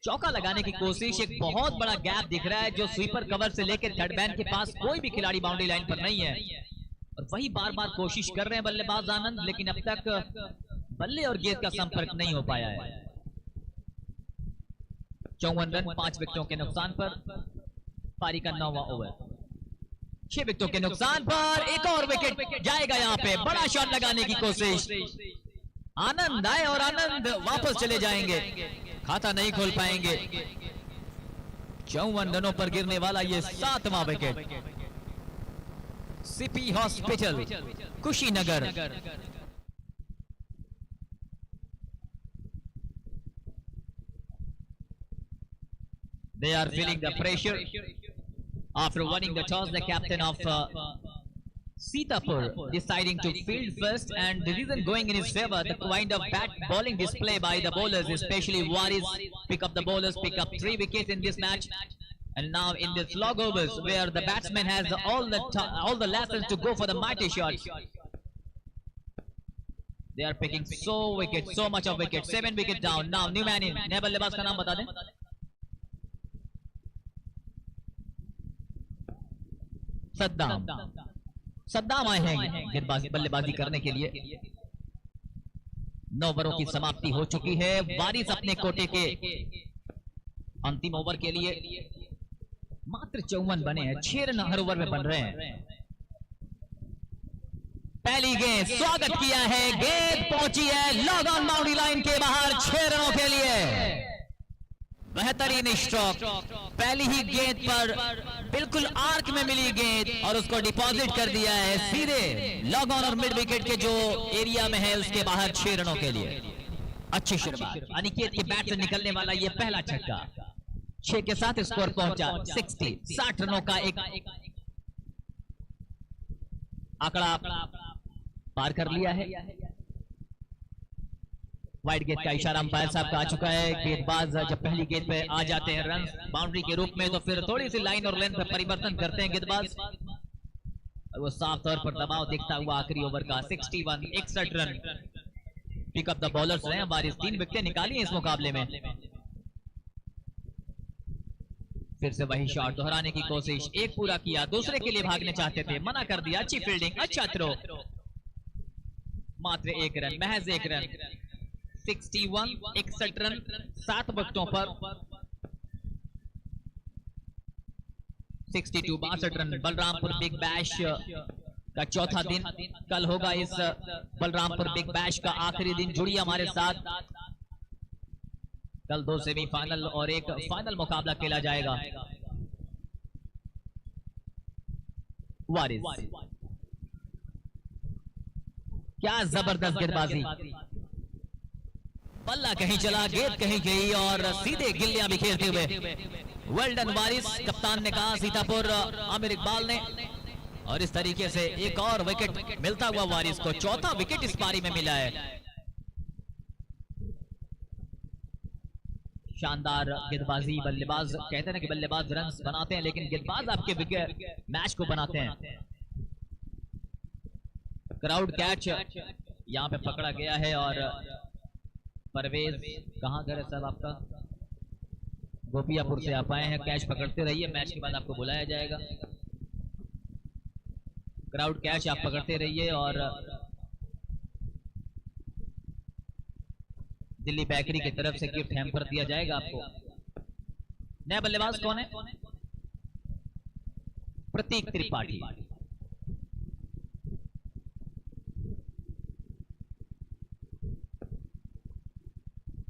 चौका लगाने की कोशिश। एक बहुत बड़ा गैप दिख रहा है जो स्वीपर कवर से लेकर थर्ड मैन के पास कोई भी खिलाड़ी बाउंड्री लाइन पर नहीं है, और वही बार बार कोशिश कर रहे हैं बल्लेबाज आनंद, लेकिन अब तक बल्ले और गेंद का संपर्क नहीं हो पाया है। 54 रन 5 विकेटों के नुकसान पर, पारी का 9वां ओवर। 6 विकेटों के नुकसान पर एक और विकेट जाएगा। यहाँ पे बड़ा शॉट लगाने की कोशिश, आनंद आए और आनंद वापस चले जाएंगे, खाता नहीं खोल पाएंगे। 54 रनों पर गिरने वाला ये 7वां wicket. CP hospital Kushinagar. They are feeling the pressure after winning the toss. The captain of Sitapur deciding to field first, and the reason going in his favor, the kind of bat bowling display by the bowlers, especially Waris, pick up the bowlers, pick up 3 wickets in this match. And now in this log overs where the batsman has all the lessons to go for the mighty shots, they are picking so much of wickets. 7 wickets down. Now new man in. नए बल्लेबाज का नाम बता दें। सद्दाम आए हैं गेंदबाजी बल्लेबाजी करने के लिए। 9 ओवरों की समाप्ति हो चुकी है। वारिस अपने कोटे के अंतिम ओवर के लिए मात्र 54 बने हैं। 6 रन हर ओवर में बन रहे हैं। पहली गेंद स्वागत किया है, गेंद पहुंची है लॉग ऑन बाउंड्री लाइन के बाहर 6 रनों के लिए। बेहतरीन स्ट्रोक, पहली ही गेंद पर बिल्कुल आर्क में मिली गेंद और उसको डिपॉजिट कर दिया है सीधे लॉग ऑन और मिड विकेट के जो एरिया में है उसके बाहर 6 रनों के लिए। अच्छी शुरुआत, अनिकेत के बैट से निकलने वाला ये पहला छक्का। 6 के साथ स्कोर पहुंचा 60 रनों का एक आंकड़ा पार कर लिया है। वाइड गेंद का इशारा अंपायर साहब का आ चुका है। गेंदबाज जब पहली गेंद पे आ जाते हैं रन बाउंड्री के रूप में, तो फिर थोड़ी सी लाइन और लेंथ पे परिवर्तन करते हैं गेंदबाज। वो साफ तौर पर दबाव दिखता हुआ आखिरी ओवर का 61 61 रन। पिकअप द बॉलर्स रहे बारिश, 3 विकेटें निकाली हैं इस मुकाबले में। फिर से वही शॉट दोहराने की कोशिश, एक पूरा किया, दूसरे के लिए भागने चाहते थे, मना कर दिया। अच्छी फील्डिंग, अच्छा थ्रो, मात्र 1 रन, महज 1 रन। 61 61 रन 7 विकेटों पर। 62 62 रन। बलरामपुर बिग बैश का चौथा दिन कल होगा। इस बलरामपुर बिग बैश का आखिरी दिन। जुड़िए हमारे साथ, कल 2 सेमीफाइनल और एक फाइनल मुकाबला खेला जाएगा। वारिस, क्या जबरदस्त गेंदबाजी, बल्ला कहीं चला, गेंद कहीं गई और सीधे गिल्लियां बिखेरते हुए। वेल डन वारिस, कप्तान ने कहा, सीतापुर आमिर इकबाल ने। और इस तरीके से एक और विकेट मिलता हुआ वारिस को, चौथा विकेट इस पारी में मिला है। शानदार गेंदबाजी। बल्लेबाज कहते हैं ना कि बल्लेबाज रन बनाते हैं, लेकिन गेंदबाज आपके विकेट मैच को बनाते हैं। क्राउड कैच यहां पे पकड़ा गया है और परवेज कहां घर है साहब आपका? गोपियापुर से आप आए हैं। कैच पकड़ते रहिए, मैच के बाद आपको बुलाया जाएगा। क्राउड कैच आप पकड़ते रहिए। और दिल्ली बेकरी की तरफ से गिफ्ट हैम्पर दिया जाएगा आपको। नया बल्लेबाज कौन है? प्रतीक त्रिपाठी।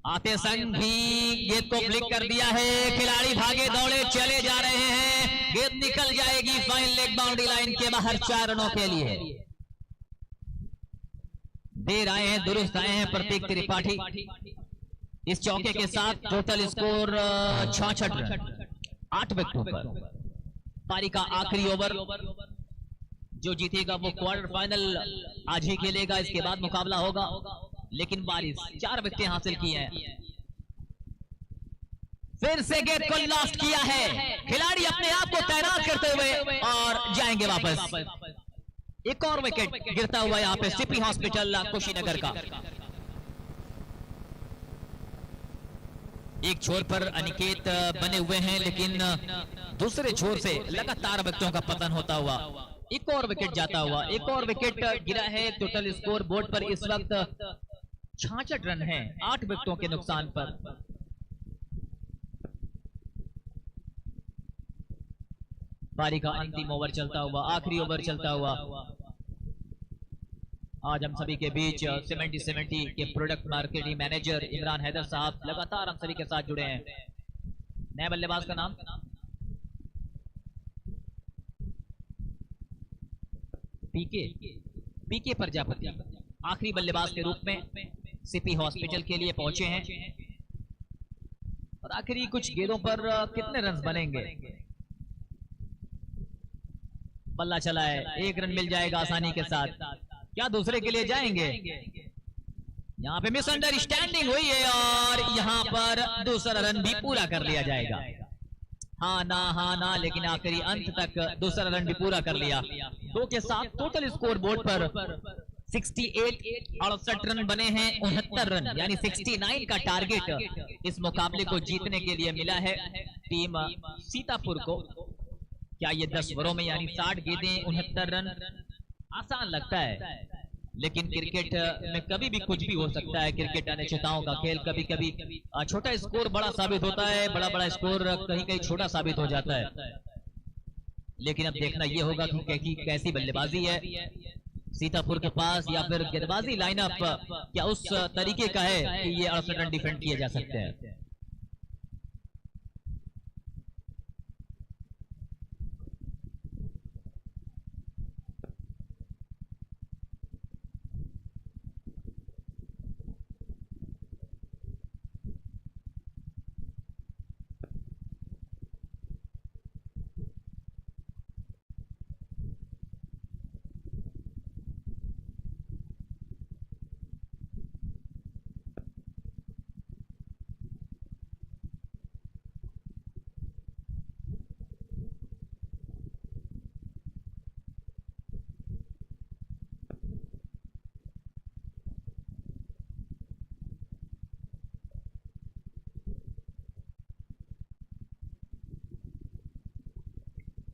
आते संग भी गेंद को फ्लिक कर दिया है। खिलाड़ी भागे दौड़े चले जा रहे हैं, गेंद निकल जाएगी फाइन लेग बाउंड्री लाइन के बाहर 4 रनों के लिए। देर आए हैं, दुरुस्त आए हैं प्रतीक त्रिपाठी। इस चौके के साथ टोटल स्कोर 66 रन 8 विकेटों पर। पारी का आखिरी ओवर, जो जीतेगा वो क्वार्टर फाइनल आज ही खेलेगा, इसके बाद मुकाबला होगा। लेकिन बारिश 4 विकेटें हासिल की हैं। फिर से गेंद को लॉस्ट किया है, खिलाड़ी अपने आप को तैनात करते हुए और जाएंगे वापस। एक और विकेट गिरता हुआ यहां पे सिटी हॉस्पिटल कुशीनगर का। एक छोर पर अनिकेत बने हुए हैं, लेकिन दूसरे छोर से लगातार विकेटों का पतन होता हुआ एक और विकेट जाता हुआ। एक और विकेट गिरा है। टोटल स्कोर बोर्ड पर इस वक्त 66 रन है 8 विकेटों के नुकसान पर। पारी का अंतिम ओवर चलता हुआ, आखिरी ओवर चलता हुआ। आज हम सभी के बीच 70 के product marketing manager Imran Haider साहब लगातार हम सभी के साथ जुड़े हैं। नए बल्लेबाज का नाम पीके प्रजापति आखिरी बल्लेबाज के रूप में सिटी हॉस्पिटल के लिए पहुंचे हैं। और आखिरी कुछ गेंदों पर कितने रन बनेंगे? बल्ला चला है, 1 रन मिल जाएगा आसानी के साथ। क्या दूसरे के लिए जाएंगे? यहां पे मिसअंडरस्टैंडिंग हुई है और यहां पर दूसरा रन भी पूरा कर लिया जाएगा। हाँ ना, लेकिन आखिरी अंत तक दूसरा रन भी पूरा कर लिया। 2 के साथ टोटल स्कोर बोर्ड पर 68 रन बने हैं। 69 रन यानी 69 का टारगेट इस मुकाबले को जीतने के लिए मिला है टीम सीतापुर को। क्या ये 10 ओवरों में यानी 60 गेंदें 69 रन आसान लगता है, लेकिन क्रिकेट में कभी भी कुछ भी हो सकता है। क्रिकेट अनिश्चितताओं का खेल, कभी कभी छोटा स्कोर बड़ा साबित होता है, बड़ा स्कोर कहीं कहीं छोटा साबित हो जाता है। लेकिन अब देखना यह होगा कि कैसी बल्लेबाजी है सीतापुर के पास, या फिर गेंदबाजी लाइनअप क्या उस तरीके का है कि ये 68 रन डिफेंड किए जा सकते हैं।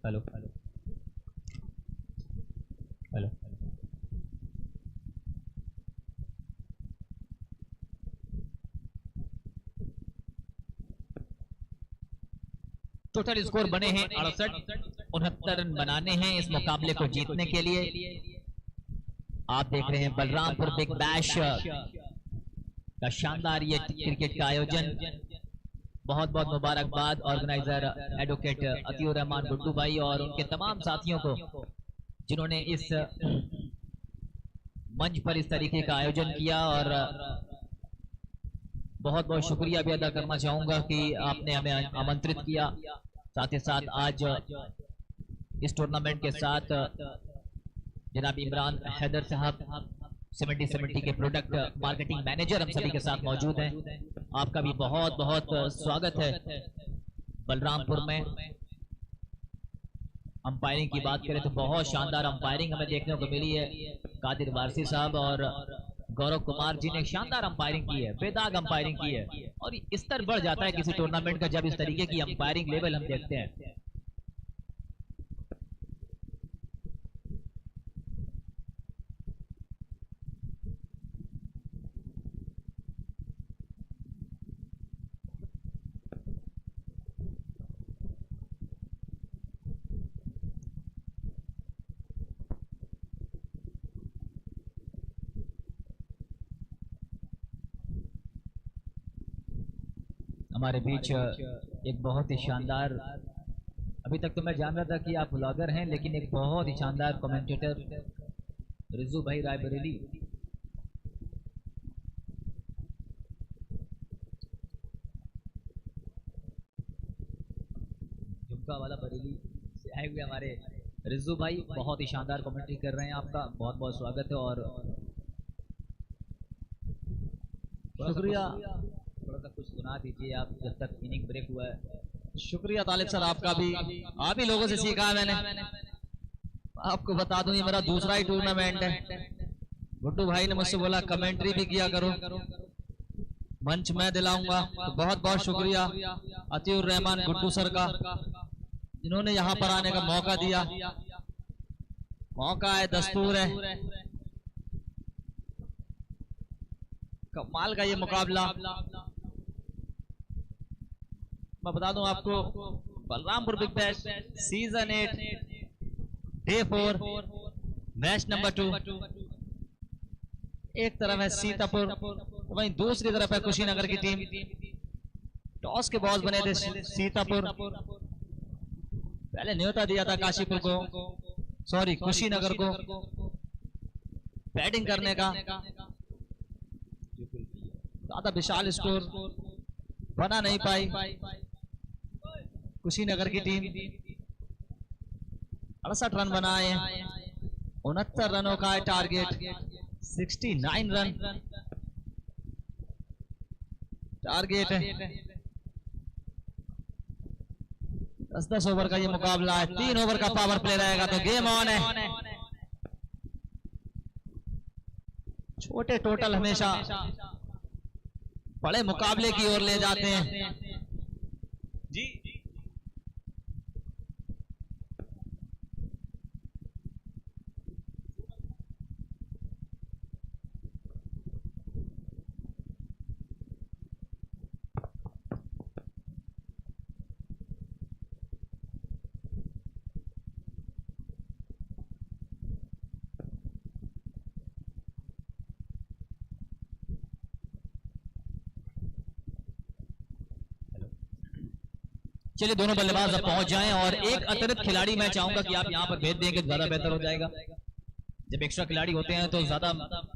हेलो हेलो टोटल स्कोर बने हैं 68, 69 रन बनाने हैं इस मुकाबले को जीतने के लिए। आप देख रहे हैं बलरामपुर बिग बैश का शानदार ये क्रिकेट का आयोजन। बहुत बहुत मुबारकबाद ऑर्गेनाइजर एडवोकेट अतिउर रहमान गुड्डू भाई और उनके तमाम साथियों को जिन्होंने इस मंच पर इस तरीके का आयोजन किया। और बहुत बहुत शुक्रिया भी अदा करना चाहूंगा कि आपने हमें आमंत्रित किया। साथ ही साथ आज इस टूर्नामेंट के साथ जनाब इमरान हैदर साहब 70-70 के प्रोडक्ट मार्केटिंग मैनेजर हम सभी के साथ मौजूद हैं। आपका भी बहुत बहुत स्वागत है बलरामपुर में। अंपायरिंग की बात करें तो बहुत शानदार अंपायरिंग हमें देखने को मिली है। कादिर वारसी साहब और गौरव कुमार जी ने शानदार अंपायरिंग की है, बेदाग अंपायरिंग की है। और स्तर बढ़ जाता है किसी टूर्नामेंट का जब इस तरीके की अंपायरिंग लेवल हम देखते हैं। हमारे बीच एक बहुत ही शानदार, अभी तक तो मैं जान रहा था कि आप ब्लॉगर हैं, लेकिन एक बहुत ही शानदार कमेंटेटर रिजू भाई रायबरेली। झुमका वाला बरेली से आए हुए हमारे रिजू भाई बहुत ही शानदार कमेंट्री कर रहे हैं। आपका बहुत बहुत स्वागत है और शुक्रिया। थोड़ा सा कुछ सुना दीजिए आप जब तक इनिंग ब्रेक हुआ है। शुक्रिया तालिब सर आपका भी। आप ही लोगों से सीखा है मैंने। आपको बता दूं ये मेरा दूसरा ही टूर्नामेंट है। गुड्डू भाई ने मुझसे बोला कमेंट्री भी किया करो, मंच मैं दिलाऊंगा। तो बहुत बहुत शुक्रिया अतिउर रहमान गुड्डू सर का, जिन्होंने यहाँ पर आने का मौका दिया। मौका है, दस्तूर है। कमाल का ये मुकाबला। मैं बता दूं आपको, Balrampur Big bash season 8 day 4 match number 2। एक तरफ है सीतापुर, वहीं दूसरी तरफ है कुशीनगर की टीम। टॉस के बॉल बने थे सीतापुर, पहले न्योता दिया था काशीपुर को, सॉरी कुशीनगर को बैटिंग करने का। ज्यादा विशाल स्कोर बना नहीं पाई कुशीनगर की टीम। 68 रन बनाए, 69 रनों का है टारगेट। 69 रन टारगेट है। 10-10 ओवर का ये मुकाबला है। 3 ओवर का पावर प्ले रहेगा तो गेम ऑन है। छोटे टोटल हमेशा बड़े मुकाबले की ओर ले जाते हैं जी। चलिए दोनों बल्लेबाज अब पहुंच जाएं और एक अतिरिक्त खिलाड़ी मैं चाहूंगा कि आप यहां पर भेज देंगे तो ज्यादा बेहतर हो जाएगा। जब एक्स्ट्रा खिलाड़ी होते हैं तो ज्यादा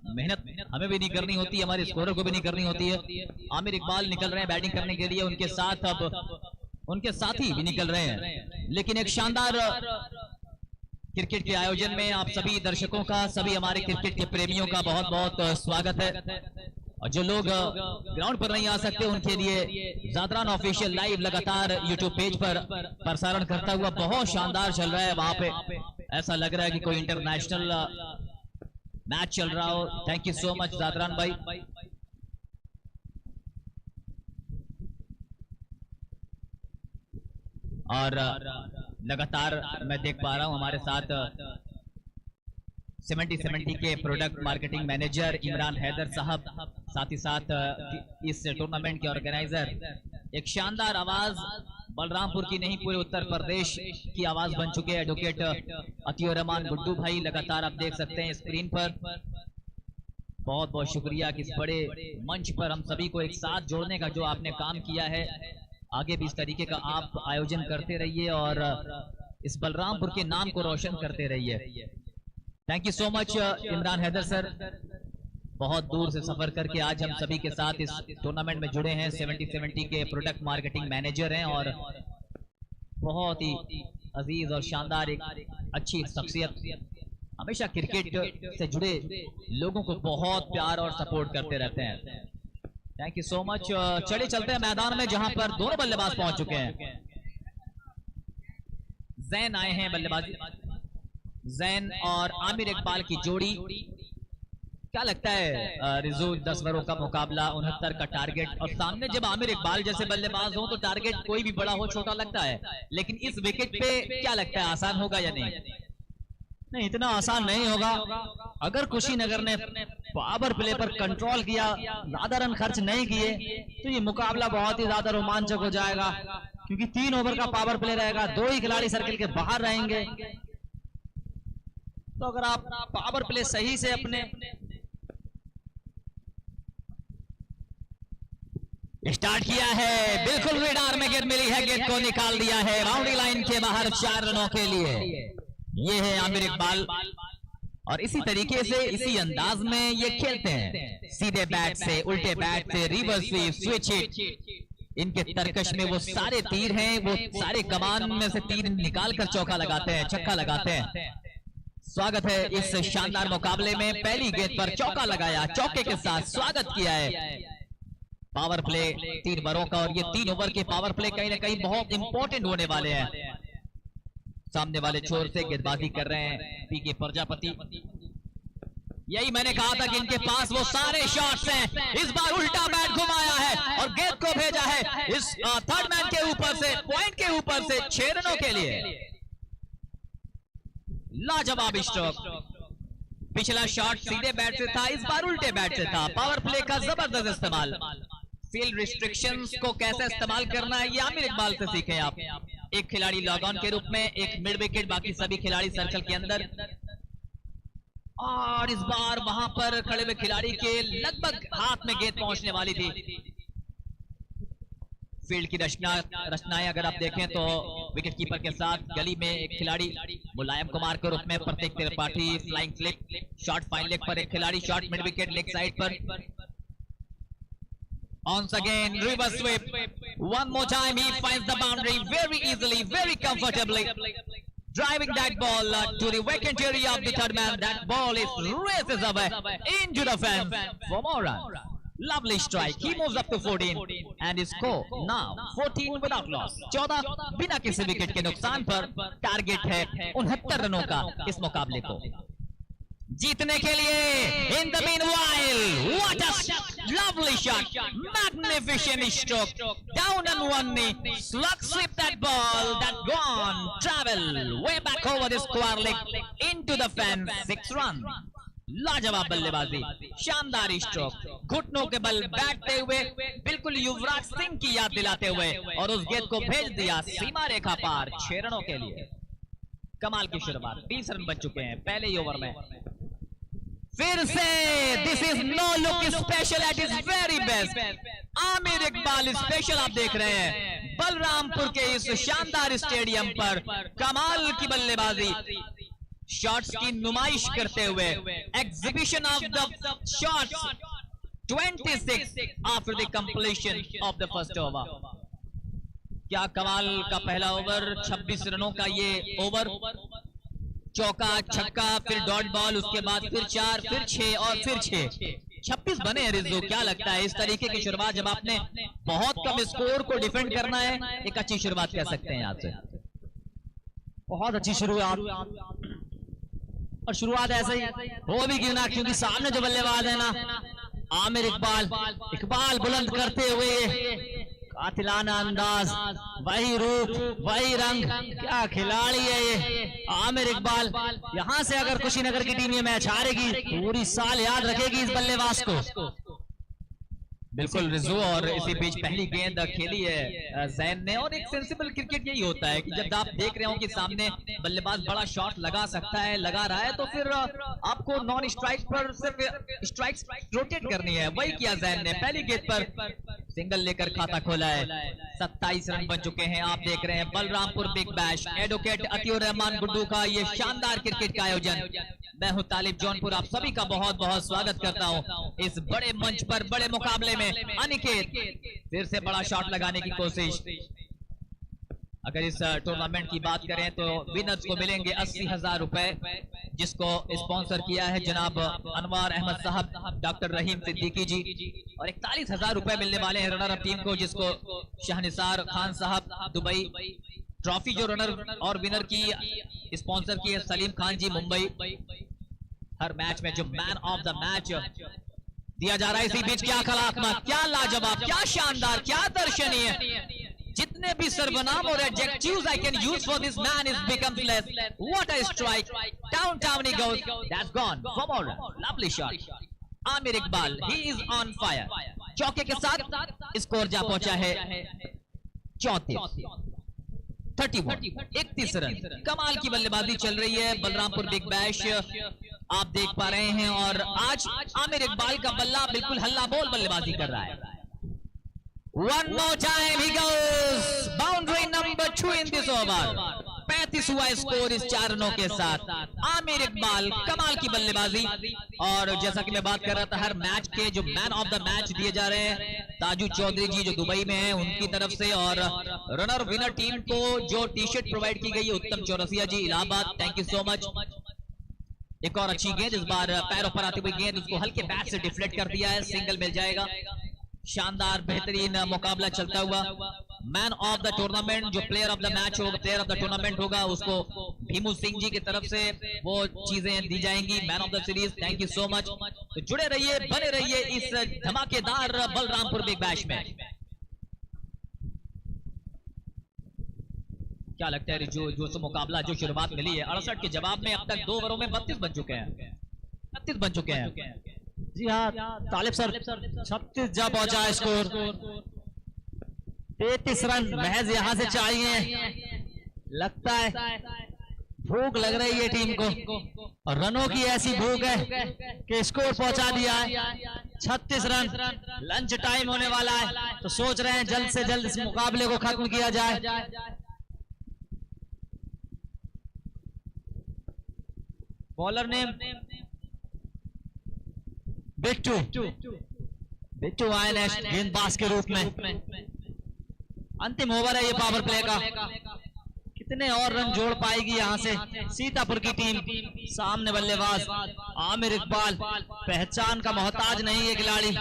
मेहनत हमें भी नहीं करनी होती, हमारे स्कोरर को भी नहीं करनी होती है। आमिर इकबाल निकल रहे हैं बैटिंग करने के लिए, उनके साथ अब उनके साथी भी निकल रहे हैं। लेकिन एक शानदार क्रिकेट के आयोजन में आप सभी दर्शकों का, सभी हमारे क्रिकेट के प्रेमियों का बहुत बहुत स्वागत है। और जो लोग ग्राउंड पर नहीं आ सकते उनके लिए जादरान ऑफिशियल लाइव लगातार यूट्यूब पेज पर प्रसारण करता हुआ बहुत शानदार चल रहा है। वहां पे ऐसा लग रहा है कि कोई इंटरनेशनल मैच चल रहा हो। Thank you so much Zadran भाई। और लगातार मैं देख पा रहा हूं हमारे साथ 70 के product marketing manager Imran Haider साहब, साथ ही साथ इस टूर्नामेंट के ऑर्गेनाइजर, एक शानदार आवाज बलरामपुर की नहीं पूरे उत्तर प्रदेश की आवाज बन चुके हैं एडवोकेट अतियुर रहमान गुड्डू भाई। लगातार आप देख सकते हैं स्क्रीन पर। बहुत बहुत शुक्रिया कि इस बड़े मंच पर हम सभी को एक साथ जोड़ने का जो आपने काम किया है। आगे भी इस तरीके का आप आयोजन करते रहिए और इस बलरामपुर के नाम को रोशन करते रहिए। Thank you so much Imran Haider sir, बहुत दूर से सफर करके आज हम सभी के साथ इस टूर्नामेंट में जुड़े हैं। 70 के प्रोडक्ट मार्केटिंग मैनेजर हैं और बहुत ही अजीज और शानदार एक अच्छी शख्सियत, हमेशा क्रिकेट से जुड़े लोगों को बहुत प्यार और सपोर्ट करते रहते हैं। Thank you so much. चले चलते हैं मैदान में जहां पर दोनों बल्लेबाज पहुंच चुके हैं। जैन आए हैं बल्लेबाजी, जैन और आमिर इकबाल की जोड़ी। क्या लगता है रिजू, 10 ओवरों का मुकाबला, 69 का टारगेट, और सामने जब आमिर इकबाल जैसे बल्लेबाज हो तो टारगेट कोई भी बड़ा हो छोटा लगता है, लेकिन इस विकेट पे क्या लगता है आसान होगा या नहीं? नहीं, इतना आसान नहीं होगा। अगर कुशीनगर ने पावर प्ले पर कंट्रोल किया, ज्यादा रन खर्च नहीं किए, तो ये मुकाबला बहुत ही ज्यादा रोमांचक हो जाएगा, क्योंकि 3 ओवर का पावर प्ले रहेगा, 2 ही खिलाड़ी सर्किल के बाहर रहेंगे। तो अगर आप पावर प्ले सही से अपने स्टार्ट किया है, बिल्कुल रेडार में गेंद मिली है, गेंद को निकाल दिया है बाउंड्री लाइन के बाहर 4 रनों के लिए। ये है आमिर इकबाल और इसी तरीके से इसी अंदाज में ये खेलते हैं, सीधे बैट से, उल्टे बैट से, रिवर्स स्वीप, स्विच हिट। इनके तरकश में वो सारे तीर हैं, वो सारे कमान में से तीर निकाल कर चौका लगाते हैं, छक्का लगाते हैं। स्वागत है इस शानदार मुकाबले में। पहली गेंद पर चौका लगाया, चौके के साथ स्वागत किया है पावर प्ले 3 ओवरों का, और ये 3 ओवर के पावर प्ले कहीं ना कहीं बहुत इंपॉर्टेंट होने वाले हैं। सामने वाले छोर से गेंदबाजी कर रहे हैं पीके प्रजापति। यही मैंने कहा था कि इनके पास वो सारे शॉट्स हैं। इस बार उल्टा बैट घुमाया है और गेंद को भेजा है इस थर्ड मैन के ऊपर से, पॉइंट के ऊपर से 6 रनों के लिए। लाजवाब स्ट्रोक। पिछला शॉट सीधे बैट से था, इस बार उल्टे बैट से था। पावर प्ले का जबरदस्त इस्तेमाल। फील्ड रिस्ट्रिक्शंस को कैसे इस्तेमाल करना है ये आमिर इकबाल से सीखें आप। एक खिलाड़ी लॉग ऑन के रूप में, एक मिड विकेट, बाकी सभी खिलाड़ी सर्कल के अंदर। और इस बार वहां पर खड़े हुए खिलाड़ी के लगभग हाथ में गेंद पहुंचने वाली थी। फील्ड की रचनाएं अगर आप देखें तो विकेट कीपर के साथ गली में एक खिलाड़ी मुलायम कुमार के रूप में, प्रत्येक Tripathi flying flip, shot fine leg पर एक खिलाड़ी, shot mid wicket leg side पर। Once again, reverse sweep. One more time, he finds the boundary very easily, very comfortably. Driving that ball to the vacant area of the third man. That ball is races away into the fence for more runs. Lovely strike. He moves up to 14 and his score now 14 without loss. 14 बिना किसी विकेट के नुकसान पर। टारगेट है 69 रनों का इस मुकाबले को जीतने के लिए। In the meanwhile, what a lovely shot, magnificent stroke, down on one knee, slug sweep that ball, that gone, travel way back over the square leg into the fence, 6 run. लाजवाब बल्लेबाजी, शानदार स्ट्रोक, घुटनों के बल बैठते हुए बिल्कुल युवराज सिंह की याद दिलाते हुए, और उस गेंद को भेज दिया सीमा रेखा पार 6 रनों के लिए। कमाल की शुरुआत, 20 रन बन चुके हैं पहले ही ओवर में। फिर से this is no look special at is very best. Aamir Iqbal special आप देख रहे हैं बलरामपुर के इस शानदार स्टेडियम पर। कमाल की बल्लेबाजी, शॉट्स की नुमाइश करते हुए, exhibition of the shots 26 after the completion of the first over. क्या कमाल का पहला ओवर, 26 रनों का ये ओवर। चौका, छक्का, फिर डॉट बॉल, उसके बाद फिर 4, फिर 6 और फिर 6, 26 बने हैं रिजू। क्या लगता है इस तरीके की शुरुआत, जब आपने बहुत कम स्कोर को डिफेंड करना है, एक अच्छी शुरुआत कह सकते हैं आपसे? बहुत अच्छी शुरुआत, और शुरुआत ऐसे ही हो भी क्यों ना, क्योंकि सामने जो बल्लेबाज है ना आमिर इकबाल बुलंद करते हुए कातिलाना अंदाज, वही रूप, वही रंग, क्या खिलाड़ी है ये आमिर इकबाल। यहां से अगर कुशीनगर की टीम ये मैच हारेगी, पूरी साल याद रखेगी इस बल्लेबाज को। बिल्कुल रिजू, और इसी बीच पहली गेंद खेली है जैन ने। और एक सेंसिबल क्रिकेट यही होता है कि जब आप देख रहे हो कि सामने बल्लेबाज बड़ा शॉट लगा सकता है, लगा रहा है, तो फिर आपको नॉन स्ट्राइक पर सिर्फ स्ट्राइक्स रोटेट करनी है। वही किया जैन ने, पहली गेंद पर सिंगल लेकर खाता खोला है। 27 रन बन चुके हैं। आप देख रहे हैं Balrampur Big Bash, advocate Atiur Rahman Guddu का ये शानदार क्रिकेट का आयोजन। मैं हूं तालिब जौनपुर, आप सभी का बहुत बहुत स्वागत करता हूं इस बड़े मंच पर, बड़े मुकाबले में। अनिकेत फिर से बड़ा शॉट लगाने की कोशिश। अगर इस टूर्नामेंट की बात करें तो विनर्स को मिलेंगे 80,000 रुपए, जिसको स्पॉन्सर किया है जनाब अनवार अहमद साहब, डॉक्टर रहीम सिद्दीकी जी। और 41,000 रुपए मिलने वाले हैं रनर अप टीम को, जिसको शाहनिसार खान साहब दुबई। ट्रॉफी जो रनर और विनर की स्पॉन्सर की है सलीम खान जी मुंबई। हर मैच में जो मैन ऑफ द मैच दिया जा रहा है। इसी बीच क्या कलात्मक, क्या लाजवाब, क्या शानदार, क्या दर्शनीय। जितने भी सर्वनाम और adjectives I can use for this man is becomes less. What a strike! Downtown he goes. That's gone. One more run. Lovely shot. Aamir Iqbal, he is on fire. चौके के साथ स्कोर जा पहुंचा है 31 रन। कमाल की बल्लेबाजी चल रही है बलरामपुर बिग बैश, आप देख पा रहे हैं। और आज आमिर इकबाल का बल्ला बिल्कुल हल्ला बोल बल्लेबाजी कर रहा है। One more time he goes. Boundary number 2 in this over. 35वां score इस 4 रनों के साथ। आमिर इकबाल कमाल की बल्लेबाजी। और जैसा कि मैं बात कर रहा था, हर मैच के जो मैन ऑफ द मैच दिए जा रहे हैं ताजू चौधरी जी जो दुबई में हैं उनकी तरफ से, और रनर विनर टीम को जो टी शर्ट प्रोवाइड की गई है Uttam Chaurasia ji Allahabad, thank you so much. एक और अच्छी गेंद, इस बार पैरों पर आती हुई गेंद, उसको हल्के बैट से डिफ्लेक्ट कर दिया है, सिंगल मिल जाएगा। शानदार बेहतरीन मुकाबला चलता हुआ। मैन ऑफ द टूर्नामेंट, जो प्लेयर ऑफ द मैच होगा, प्लेयर ऑफ द टूर्नामेंट होगा, उसको भीमू सिंह जी की तरफ से वो चीजें दी जाएंगी। Man of the series, thank you so much. तो जुड़े रहिए, बने रहिए इस धमाकेदार बलरामपुर बिग बैश में। क्या लगता है जो मुकाबला, जो शुरुआत मिली है 68 के जवाब में, अब तक 2 ओवरों में 32 बन चुके हैं, 32 बन चुके हैं। जी हाँ तालिब सर, 36 जा पहुंचा है स्कोर। 33 रन महज यहां से चाहिए। लगता है भूख लग रही है टीम को, और रनों की ऐसी भूख है कि स्कोर पहुंचा दिया है 36 रन। लंच टाइम होने वाला है, तो सोच रहे हैं जल्द से जल्द इस मुकाबले को खत्म किया जाए। बॉलर ने बिट्टू आए गेंदबाज के रूप में। अंतिम ओवर है ये पावर प्ले का, कितने और रन जोड़ पाएगी यहां से सीतापुर की टीम। सामने बल्लेबाज आमिर इकबाल, पहचान का मोहताज नहीं है खिलाड़ी।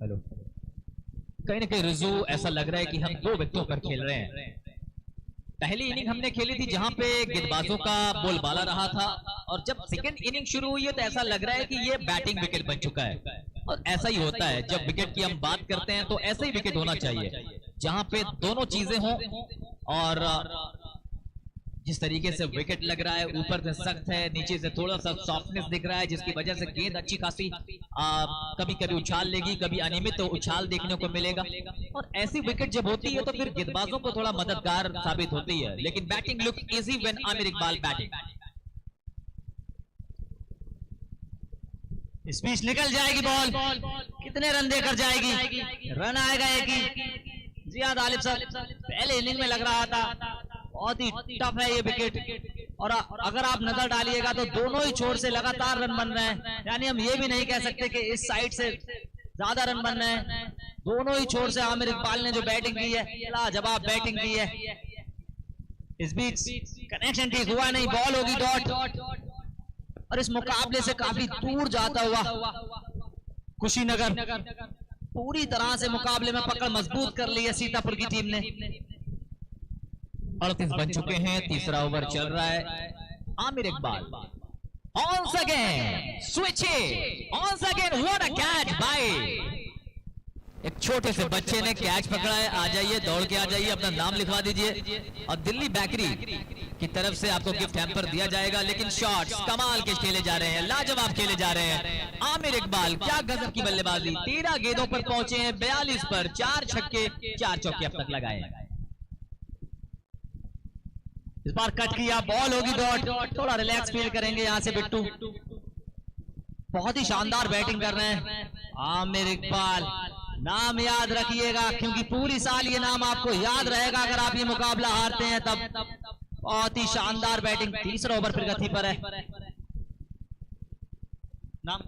हेलो, कहीं ना कहीं रिजू ऐसा लग रहा है कि हम 2 विकेटों पर खेल रहे हैं। पहली इनिंग हमने खेली थी जहां पे गेंदबाजों का बोलबाला रहा था, और जब सेकंड इनिंग शुरू हुई है तो ऐसा लग रहा है कि ये बैटिंग विकेट बन चुका है। और ऐसा ही होता है, जब विकेट की हम बात करते हैं तो ऐसा ही विकेट होना चाहिए जहां पे दोनों चीजें हों। और जिस तरीके से विकेट लग रहा है, ऊपर से सख्त है, नीचे से थोड़ा सा सॉफ्टनेस दिख रहा है, जिसकी वजह से गेंद अच्छी खासी कभी कभी उछाल लेगी, कभी अनियमित उछाल देखने को मिलेगा। और ऐसी विकेट जब होती है तो फिर गेंदबाजों को थोड़ा मददगार साबित होती है। लेकिन batting look easy when Aamir Iqbal batting. इस बीच निकल जाएगी बॉल, कितने रन देकर जाएगी? रन आएगा एक ही। जी हाँ तालिब सर, पहले इनिंग में लग रहा था बहुत ही टफ है ये विकेट, और अगर आप नजर डालिएगा तो दोनों ही छोर से लगातार रन बन रहे हैं। यानी हम ये भी नहीं कह सकते कि इस साइड से ज्यादा रन बन रहे हैं। दोनों ही छोर से आमिर इकबाल ने जो बैटिंग की है, लाजवाब बैटिंग की है। इस बीच कनेक्शन ठीक हुआ नहीं, बॉल होगी डॉट, और इस मुकाबले से काफी दूर जाता हुआ कुशीनगर पूरी तरह से मुकाबले में पकड़ मजबूत कर ली है सीतापुर की टीम ने। 38 बन चुके हैं, तीसरा ओवर चल रहा है। Aamir Iqbal once again switch it, once लेकिन व्हाट अ कैच बाय एक छोटे से बच्चे ने कैच पकड़ा है। आ जाइए, दौड़ के आ जाइए, अपना नाम लिखवा दीजिए और दिल्ली बेकरी की तरफ से आपको गिफ्ट हैम्पर दिया जाएगा। लेकिन शॉट्स कमाल के खेले जा रहे हैं, लाजवाब खेले जा रहे हैं। आमिर इकबाल क्या गजब की बल्लेबाजी, 13 गेंदों पर पहुंचे हैं, 42 पर 4 छक्के 4 चौके अब तक लगाए हैं। इस बार कट किया, बॉल होगी डॉट, थोड़ा रिलैक्स फील करेंगे यहाँ से बिट्टू। बहुत ही शानदार बैटिंग कर रहे हैं आमिर इकबाल। नाम याद रखिएगा क्योंकि पूरी साल ये नाम आपको याद रहेगा अगर आप ये मुकाबला हारते हैं तब। बहुत ही शानदार बैटिंग। तीसरा ओवर फिर गति पर है। नाम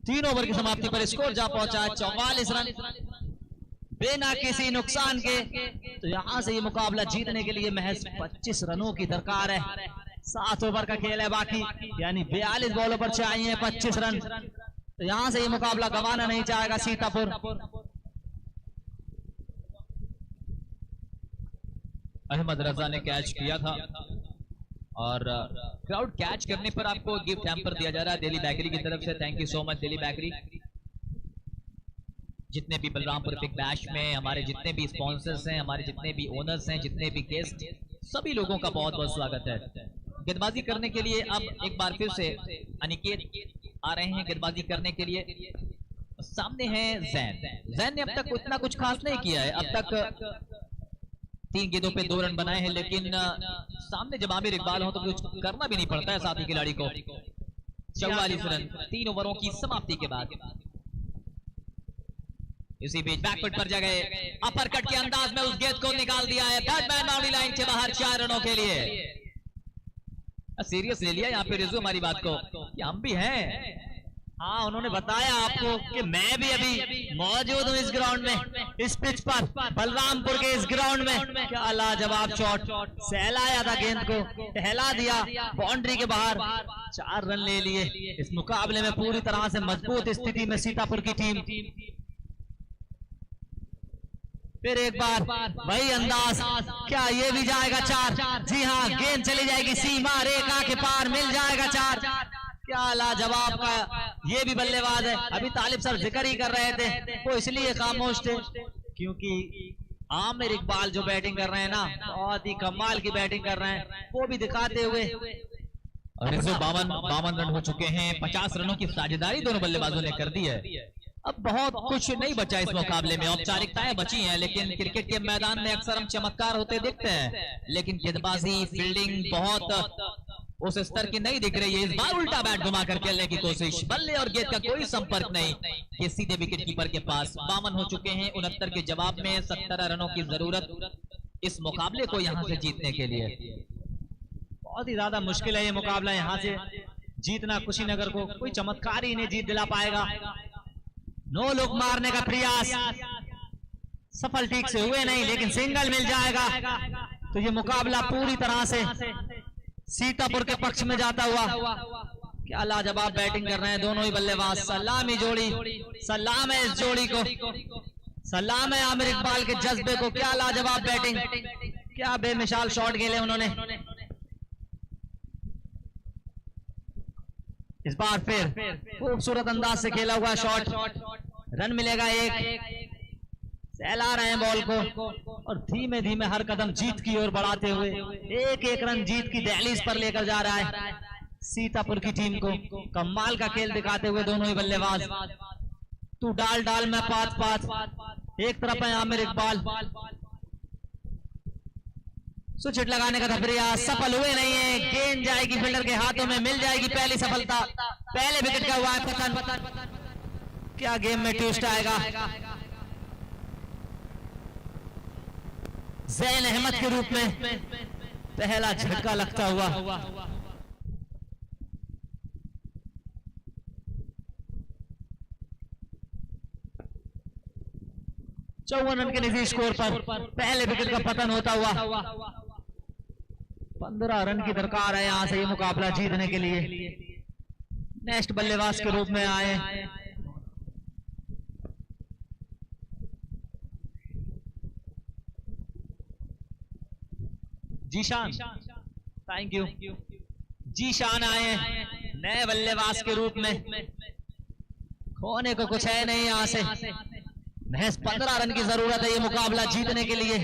3 ओवर की समाप्ति पर स्कोर जा पहुंचा है 44 रन बिना किसी नुकसान के। तो यहां से ये मुकाबला जीतने के लिए महज 25 रनों की दरकार है। 7 ओवर का खेल है बाकी, यानी 42 बॉलों पर चाहिए 25 रन। तो यहां से ये मुकाबला गंवाना नहीं चाहेगा सीतापुर। अहमद रजा ने कैच किया था और क्राउड कैच करने पर आपको गिफ्ट हैम्पर दिया जा रहा है दिल्ली बेकरी की तरफ से। Thank you so much Delhi bakery. जितने भी बलरामपुर पिक बैश में हमारे जितने भी स्पॉन्सर्स हैं, हमारे जितने भी ओनर्स हैं, जितने भी गेस्ट, सभी लोगों का बहुत बहुत स्वागत है। गेंदबाजी करने के लिए अब एक बार फिर से अनिकेत आ रहे हैं गेंदबाजी करने के लिए। सामने है जैन ने अब तक उतना कुछ खास नहीं किया है। अब तक 3 गेंदों पे 2 रन बनाए हैं, लेकिन सामने जब आमिर इकबाल हो तो कुछ करना भी नहीं पड़ता है साथी खिलाड़ी को। 44 रन 3 ओवरों की समाप्ति के बाद। इसी बीच बैकफुट पर जगह अपर कट के अंदाज में उस गेंद को निकाल दिया है। थर्ड मैन बाउंड्री लाइन से बाहर 4 रनों के लिए। सीरियस ले लिया यहाँ पे रिजू हमारी बात को कि हम भी हैं। हाँ, उन्होंने बताया आपको कि मैं भी अभी मौजूद हूँ इस ग्राउंड में, इस पिच पर, बलरामपुर के इस ग्राउंड में। क्या लाजवाब शॉट, सहलाया था गेंद को, टहला दिया बाउंड्री के बाहर। 4 रन ले लिए। इस मुकाबले में पूरी तरह से मजबूत स्थिति में सीतापुर की टीम। फिर एक बार वही अंदाज, क्या ये भी जाएगा 4? जी हाँ, गेंद चली जाएगी सीमा रेखा के पार, मिल जाएगा 4। क्या लाजवाब का ये भी बल्लेबाज है। अभी तालिब सर जिक्र ही कर रहे थे, वो इसलिए खामोश थे क्योंकि आमिर इकबाल जो बैटिंग कर रहे हैं ना, बहुत ही कमाल की बैटिंग कर रहे हैं, वो भी दिखाते हुए। और 52 रन हो चुके हैं। 50 रनों की साझेदारी दोनों बल्लेबाजों ने कर दी है। अब बहुत कुछ नहीं बचा इस मुकाबले में, औपचारिकताएं बची हैं, लेकिन क्रिकेट के मैदान में अक्सर हम चमत्कार होते दिखते हैं, लेकिन गेंदबाजी फील्डिंग बहुत उस स्तर की नहीं दिख रही है। इस बार उल्टा बैट घुमा कर खेलने की कोशिश, बल्ले और गेंद का कोई संपर्क नहीं, ये सीधे विकेट कीपर के पास। 52 हो चुके हैं। 69 के जवाब में 17 रनों की जरूरत इस मुकाबले को यहाँ से जीतने के लिए। बहुत ही ज्यादा मुश्किल है ये मुकाबला यहाँ से जीतना। कुशीनगर को कोई चमत्कार ही इन्हें जीत दिला पाएगा। नो लुक मारने का प्रयास सफल ठीक से हुए नहीं, लेकिन सिंगल मिल जाएगा तो ये मुकाबला पूरी तरह से सीतापुर के पक्ष में जाता हुआ। क्या लाजवाब बैटिंग कर रहे हैं दोनों ही बल्लेबाज। सलामी जोड़ी, सलाम है इस जोड़ी को, सलाम है आमिर इकबाल के जज्बे को। क्या लाजवाब बैटिंग, क्या बेमिसाल शॉट खेले उन्होंने। इस बार फिर खूबसूरत अंदाज से खेला हुआ शॉट, रन मिलेगा 1। सहला रहे हैं बॉल को और धीमे धीमे हर कदम जीत की ओर बढ़ाते हुए 1-1 रन जीत की दहलीज पर लेकर जा रहा है सीतापुर की टीम को। कमाल का खेल दिखाते हुए दोनों ही बल्लेबाज। तू डाल डाल में पात, एक तरफ है आमिर इकबाल। स्विच लगाने का था प्रयास, सफल हुए नहीं है। गेंद जाएगी फील्डर के हाथों में, मिल जाएगी पहली सफलता। पहले विकेट का हुआ है पतन। क्या गेम में ट्विस्ट आएगा। जैन अहमद के रूप में पहला झटका लगता हुआ। चौवन रन के निजी स्कोर पर पहले विकेट का पतन होता हुआ। 15 रन की दरकार है यहां से ये मुकाबला जीतने के लिए। नेक्स्ट बल्लेबाज के रूप में आए जीशान। Thank you. जीशान आए नए बल्लेबाज के रूप में, खोने को कुछ है नहीं यहां से। महज 15 रन की जरूरत है ये मुकाबला जीतने के लिए।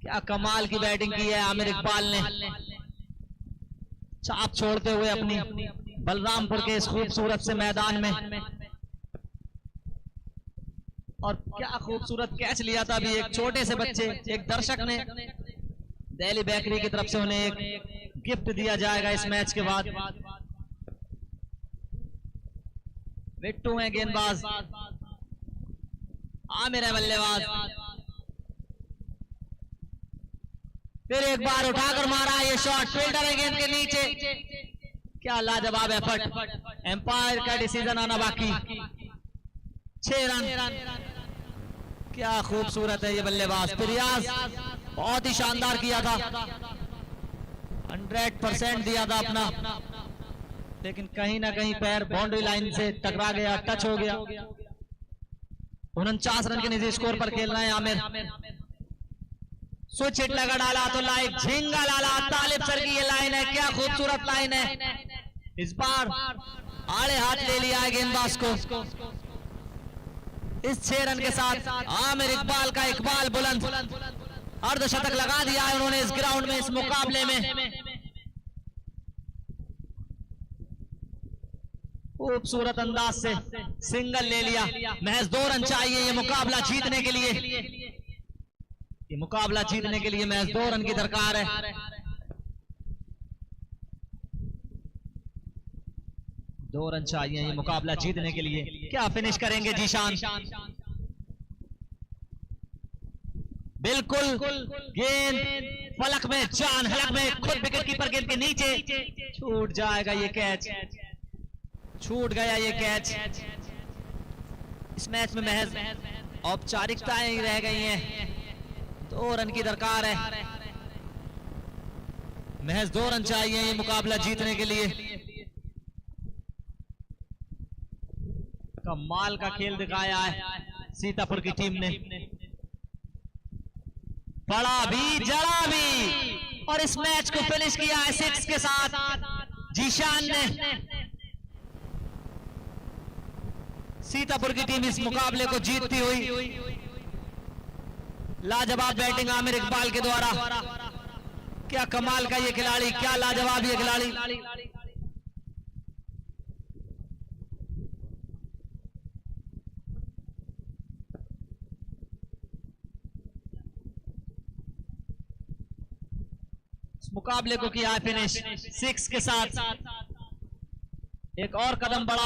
क्या कमाल की बैटिंग की है आमिर इकबाल ने, चाप छोड़ते हुए अपनी बलरामपुर के इस खूबसूरत से मैदान में। और क्या खूबसूरत कैच लिया था अभी एक छोटे से बच्चे, एक दर्शक ने। दिल्ली बेकरी की तरफ से उन्हें एक गिफ्ट दिया जाएगा इस मैच के बाद। बिट्टू है गेंदबाज, आमिर है बल्लेबाज। फिर एक बार उठाकर मारा ये शॉट, फील्डर है गेंद के नीचे। क्या लाजवाब एफर्ट, एम्पायर का डिसीजन आना बाकी। 6 रन, क्या खूबसूरत है ये बल्लेबाज। फिरियाज बहुत ही शानदार किया था, 100% दिया था अपना, लेकिन कहीं ना कहीं पैर बाउंड्री लाइन से टकरा गया, टच हो गया। 49 रन के निजी स्कोर पर खेल रहे हैं आमिर। स्विच हिट लगा डाला तो लाइक झिंगा लाला, तालिब सर की ये लाइन है, क्या खूबसूरत लाइन है। इस बार आड़े हाथ ले लिया है गेंदबाज को। इस 6 रन के साथ आमिर इकबाल का इकबाल बुलंद, अर्धशतक लगा दिया है उन्होंने इस ग्राउंड में, इस मुकाबले में। खूबसूरत अंदाज से सिंगल ले लिया। महज 2 रन चाहिए ये मुकाबला जीतने के लिए। ये मुकाबला जीतने के लिए महज 2 रन की दरकार है। 2 रन चाहिए ये मुकाबला जीतने के लिए। क्या फिनिश करेंगे जीशान, बिल्कुल गेंद फलक में, जान हलक में, खुद विकेट कीपर गेंद के नीचे। छूट जाएगा ये कैच, छूट गया ये कैच। इस मैच में महज औपचारिकताएं ही रह गई हैं। 2 रन की दरकार है, महज 2 रन चाहिए ये मुकाबला जीतने के लिए। कमाल का खेल दिखाया है सीतापुर की टीम ने, बड़ा भी जड़ा भी, और इस मैच को फिनिश किया है 6 के साथ जीशान ने। सीतापुर की टीम इस मुकाबले को जीतती हुई। लाजवाब बैटिंग आमिर इकबाल के द्वारा। क्या कमाल का ये खिलाड़ी, क्या लाजवाब ये खिलाड़ी। इस मुकाबले को किया है फिनिश 6 के साथ। एक और कदम बढ़ा